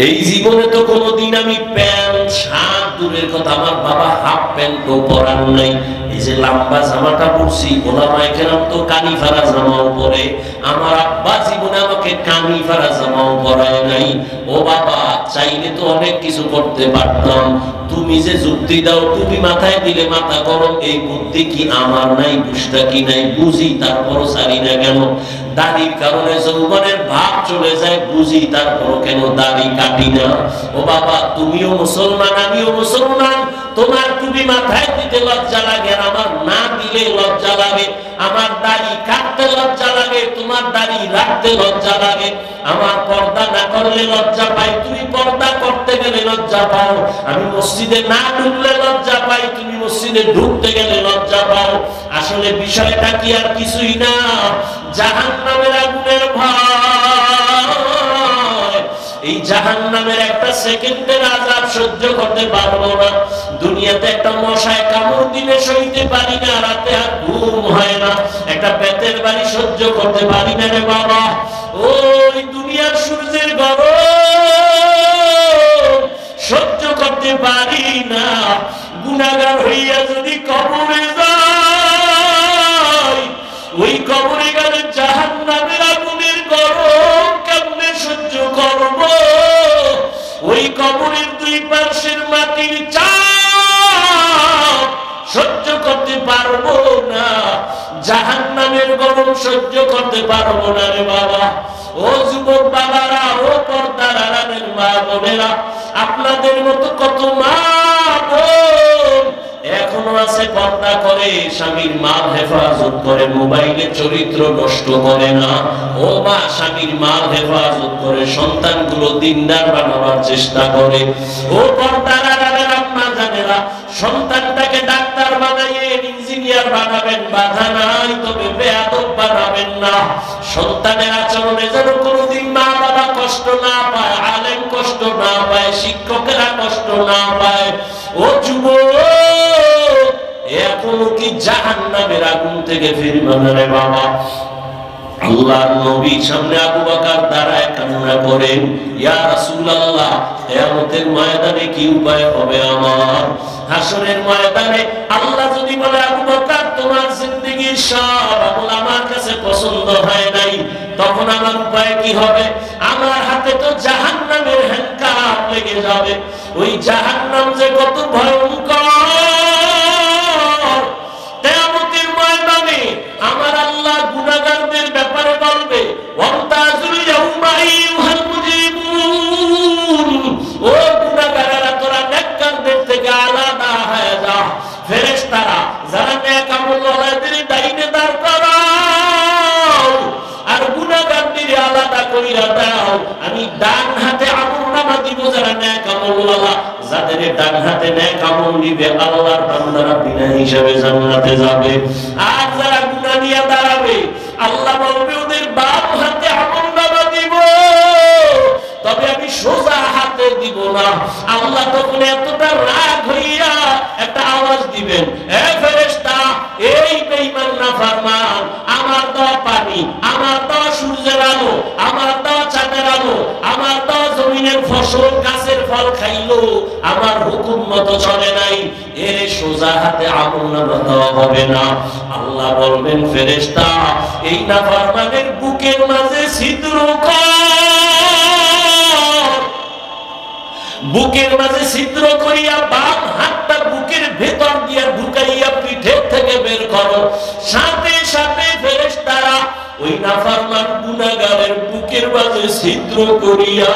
এই জীবনে তো কোনোদিন আমি প্যান্ট শার্ট দূরের কথা, আমার বাবা হাফ প্যান্টও পরার নাই। এই যে লম্বা জামাটা পরছি, ওলামায়ে কেরাম তো কানি ফারা জামাও পরে, আমার আব্বা জীবনে আমাকে কানি ফারা জামাও পরায় নাই। ও বাবা, চাইলে তো অনেক কিছু করতে পারতাম। তুমি যে যুক্তি দাও টুপি মাথায় দিলে মাথা গরম, এই বুদ্ধি কি আমার নাই? বুঝটা কি নাই? বুঝি, তারপরও ছাড়ি না কেন? দাড়ির কারণে যৌবনের ভাব চলে যায়, বুঝি, তারপরও কেন দাড়ি কাটি না? ও বাবা, তুমিও মুসলমান, আমিও মুসলমান, তোমার টুপি মাথায় দিতে লজ্জা লাগে, আমার না দিলে লজ্জা লাগে। আমার দাড়ি কাটতে লজ্জা লাগে, তোমার দাড়ি রাখতে লজ্জা লাগে। আমার পর্দা না করলে লজ্জা পাই, তুমি পর্দা করতে গেলে লজ্জা পাও। আমি মসজিদে না ঢুকলে লজ্জা পাই, তুমি মসজিদে ঢুকতে গেলে লজ্জা পাও। আসলে বিষয়টা কি আর কিছুই না, জাহান্নামের আগুনের ভয়। এই জাহান্নামের একটা সেকেন্ডের আযাব সহ্য করতে পারবো না। দুনিয়াতে একটা মশায় কামড় দিলে সইতে পারি না, রাতে আর ঘুম হয় না, একটা বেতের বাড়ি সহ্য করতে পারি না রে বাবা। ওই দুনিয়ার সূর্যের গরম সহ্য করতে পারি না। গুনাহগার হইয়া যদি কবরে যাই, ওই কবরে গেলে জাহান্নামের আগুনের গরম কেমনে সহ্য করব? ওই কবরের দুই পাশের মাটির চাপ সহ্য করতে পারবো না, জাহান্নামের গরম সহ্য করতে পারবো না রে বাবা। ও যুবক বাবারা, ও পর্দার আড়ালের মা বোনেরা, আপনাদের মতো কত মা বোন এখনো আছে পর্দা করে, স্বামীর মাল হেফাজত করে, মোবাইলে চরিত্র নষ্ট করে না। ও মা, স্বামীর মাল হেফাজত করে, সন্তানগুলো দিনদার বানাবার চেষ্টা করে। ও পর্দার আড়ালের আম্মা জানেরা, সন্তানটাকে ডাক্তার বানাইয়ে ইঞ্জিনিয়ার বানাবেন, বাধা নাই, তবে বেয়াদব বানাবেন না। সন্তানের আচরণে যেন কোনোদিন মা বাবা কষ্ট না পায়, আলেম কষ্ট না পায়, শিক্ষকেরা কষ্ট না পায়। ও যুবক, এখনো কি জাহান্নামের আগুন থেকে ফিরবে না রে বাবা? আল্লাহর নবীর সামনে আবু বকর দাঁড়ায় কান্না করেন, ইয়া রাসূলুল্লাহ, কিয়ামতের ময়দানে কি উপায় হবে আমার? হাসরের ময়দানে আল্লাহ যদি বলে, আবু বকর, তোমার জিন্দেগীর সব আমল আমার কাছে পছন্দ হয় নাই, তখন আমার উপায় কি হবে? আমার হাতে তো জাহান্নামের হ্যান্ডকাপ লেগে যাবে। ওই জাহান্নাম যে কত ভয়ঙ্কর, কিয়ামতের ময়দানে আমার আল্লাহ গুনাহগারদের ব্যাপারে বলবে, ওয়ামতাজুল ইয়াউমা আইয়ুহাল মুজরিমুন, ও গুনাহগারেরা, তোরা নেককারদের থেকে কইরা দাও, আমি ডান হাতে আমলনামা দিব যারা নেক আমলওয়ালা, যাদের ডান হাতে নেক আমল দিবে আল্লাহর বান্দারা বিনা হিসাবে জান্নাতে যাবে। আর যারা গুনাহ নিয়ে দাঁড়াবে আল্লাহ বলবে ওদের বাম হাতে আমলনামা দিব, তবে আমি সোজা হাতে দিব না। আল্লাহ তখন এতটা রাগ হইয়া একটা আওয়াজ দিবেন, এ ফেরেশতা, এই বেঈমান নাফরমান আমার দেওয়া পানি, আমার দেওয়া সূর্যের আলো, আমার দেওয়া চাঁদের আলো, আমার দেওয়া জমিনের ফসল গাছের ফল খাইলো, আমার হুকুম মতো চলে নাই, এর সোজা হাতে আমলনামা দেওয়া হবে না। আল্লাহ বলবেন, ফেরেশতা, এই নাফরমানের বুকের মাঝে ছিদ্র কর, বুকের মাঝে ছিদ্র করিয়া বাম হাতটা বুকের ভেতর দিয়া ঢুকাইয়া পিঠের থেকে বের করো। সাথে সাথে ফেরেশতারা ওই নাফরমান গুনাহগারের বুকের মাঝে ছিদ্র করিয়া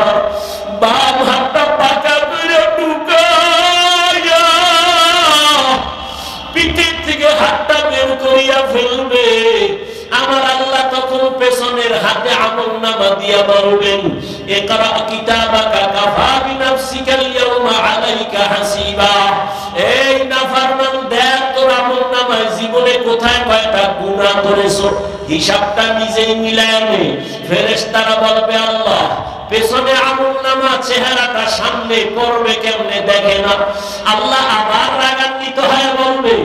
বাম হাতটা পাকা করে ঢুকাইয়া পিঠের থেকে হাতটা বের করিয়া ফেলবে। আমার আল্লাহ তখন পেছনের হাতে আমলনামা দিয়া বলবেন, ইকরা কিতাবাকা কাফা বিনাফসিকাল ইয়াওমা আলাইকা হাসিবা। এই নাফরমান, দেখ তোর আমলনামায় জীবনে কোথায় কয়টা গুনাহ করেছো, হিসাবটা নিজেই মিলায় নে। ফেরেশতারা বলবে, আল্লাহ পেছনে আমলনামা, চেহারাটা সামনে পড়বে কেমনে দেখে না। আল্লাহ আবার রাগান্বিত হয়ে বলবে,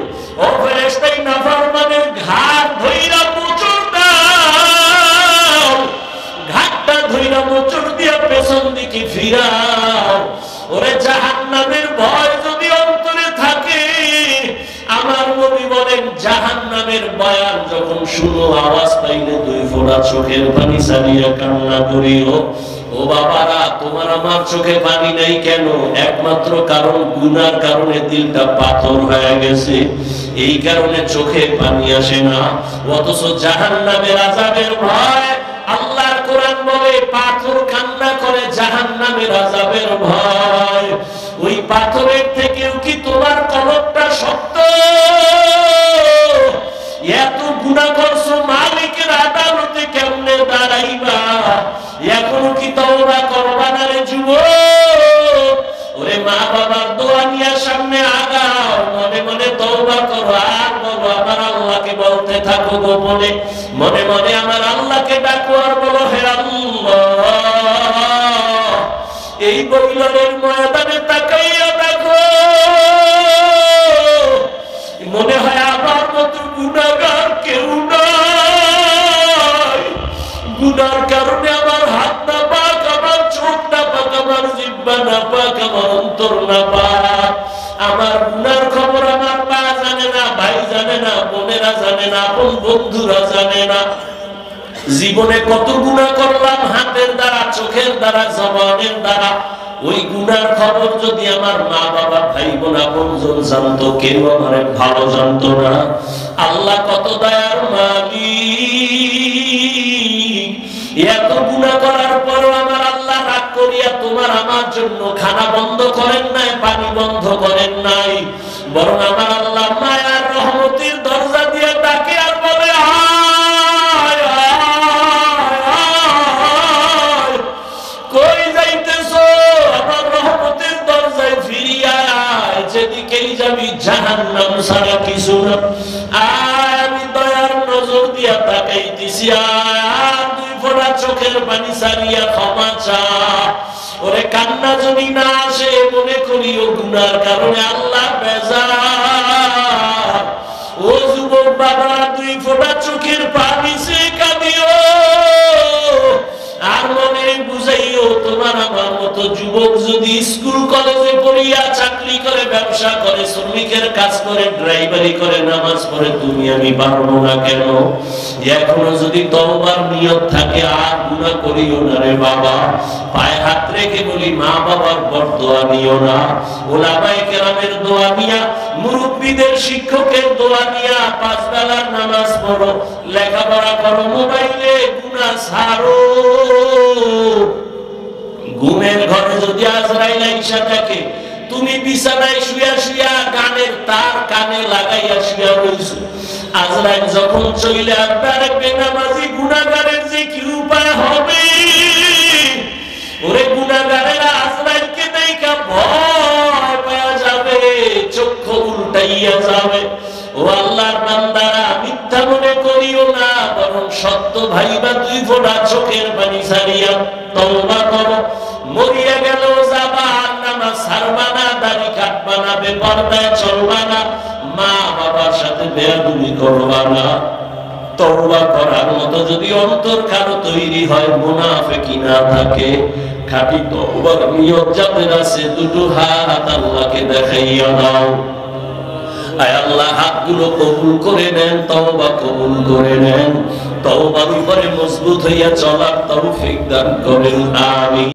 ও ফেরেশতা, নাফরমানের ঘাড় ধইরা মোচড় দাও, ঘাটটা ধইরা মোচড় দিয়া পেছন দিকে ফিরাও। ওরে জাহান্নামের ভয় যদি অন্তরে থাকে, আমার নবী বলেন, জাহান্নামের বয়ান যখন শুনো, আওয়াজ পাইলে দুই ফোঁটা চোখের পানি ছাড়িয়া কান্না করিও। ও বাবারা, তোমার আমার চোখে পানি নাই কেন? একমাত্র কারণ গুনার কারণে দিলটা পাথর হয়ে গেছে, এই কারণে চোখে পানি আসে না। অথচ জাহান্নামের আযাবের ভয়, আল্লাহর কোরআন বলে পাথর কান্না করে জাহান্নামের আযাবের ভয়। ওই পাথরের থেকেও কি তোমার কলবটা শক্ত? এত গুনাহ করছো, মালিকের আদালতে কেমনে দাঁড়াইবা? এখনো কি তওবা করবা না রে যুবক? ওরে মা বাবার দোয়া নিয়ে সামনে আগাও, মনে মনে তওবা করো, আর বলো আমার আল্লাহকে বলতে থাকো গোপনে, মনে মনে আমার আল্লাহকে ডাকো আর বলো, হে আল্লাহ, এই বৈলনের ময়দানে তাকাইয়া দেখো, মনে হয় আমার মতো গুনাহগার কেউ নাই। গুনার কারণে আমার হাত না পাক, আমার চোখ না পাক, আমার জিহ্বা না পাক, আমার অন্তর না পাক। আমার গুনার খবর আমার মা জানে না, ভাই জানে না, বোনেরা জানে না, আপন বন্ধুরা জানে না। জীবনে কত গুনাহ করলাম, হাতের দ্বারা, চোখের দ্বারা, জবানের দ্বারা। ওই গুনার খবর যদি আমার মা বাবা, ভাই বোন, আপনজন জানতো, কেউ আমার ভালো জানতো না। আল্লাহ কত দয়ার মালিক, এত গুনাহ করার পরও আমার আল্লাহ রাগ করিয়া তোমার আমার জন্য খানা বন্ধ করেন নাই, পানি বন্ধ করেন নাই, বরং আমার আল্লাহ মায়ার রহমতের দরজা দিয়ে ডাকে আর বলে, আয় আয়, কই যাইতেছো? আমার রহমতের দরজায় ফিরিয়া আয়, যেদিকেই যাবি জাহান্নাম ছাড়া কিছু না। আয়, আমি দয়ার নজর দিয়া তাকাইতেছি, আয়, দুই ফোঁটা চোখের পানি ছাড়িয়া ক্ষমা চা। ওরে কান্না যদি না আসে, মনে করিও গুনার কারণে আল্লাহ বেজার। ও যুবক বাবা, দুই ফোঁটা চোখের পানি সে কাঁদিও, আর মনে বুঝাইও, তোমার আমার মতো যুবক যদি স্কুল কলেজে পড়িয়া, চাকরি করে, ব্যবসা করে, শ্রমিকের কাজ করে, ড্রাইভারি করে, নামাজ পড়ে, তুমি আমি পারবো না কেন? এখনো যদি তওবার নিয়ত থাকে, আর গুনাহ করিও না রে বাবা। পায়ে হাত রেখে বলি, মা বাবার বরদোয়া নিও না, ওলামায়ে কেরামের দোয়া নিয়া, মুরব্বিদের, শিক্ষকের দোয়া নিয়া পাঁচ বেলার নামাজ পড়ো, লেখাপড়া করো, মোবাইলে গুনাহ ছাড়ো। ঘুমের ঘরে যদি আজরাইল আইসা থাকে, তুমি বিছানায় শুয়া শুয়া গানের তার কানে লাগাইয়া শুয়া রইছো, আজরাইল যখন চলে আসবে, বেনামাজি গুনাহগারের যে কি উপায় হবে? চোখের পানি ছাড়িয়া তওবা করো। মরিয়া গেল যাবা, নামাজ ছাড়বা না, দাড়ি কাটবা না, বেপরদায় চলবা না, মা বাবার সাথে বেয়াদবি করবা না। তওবা করার মতো যদি অন্তর কারো তৈরি হয়, মুনাফিকি না থাকে, খাঁটি তওবার নিয়ত যাদের আছে, দুটো হাত আল্লাহকে দেখাইয়া দাও। আয় আল্লাহ, হাতগুলো কবুল করে নেন, তওবা কবুল করে নেন, তওবার উপরে মজবুত হইয়া চলার তৌফিক দান করেন। আমিন।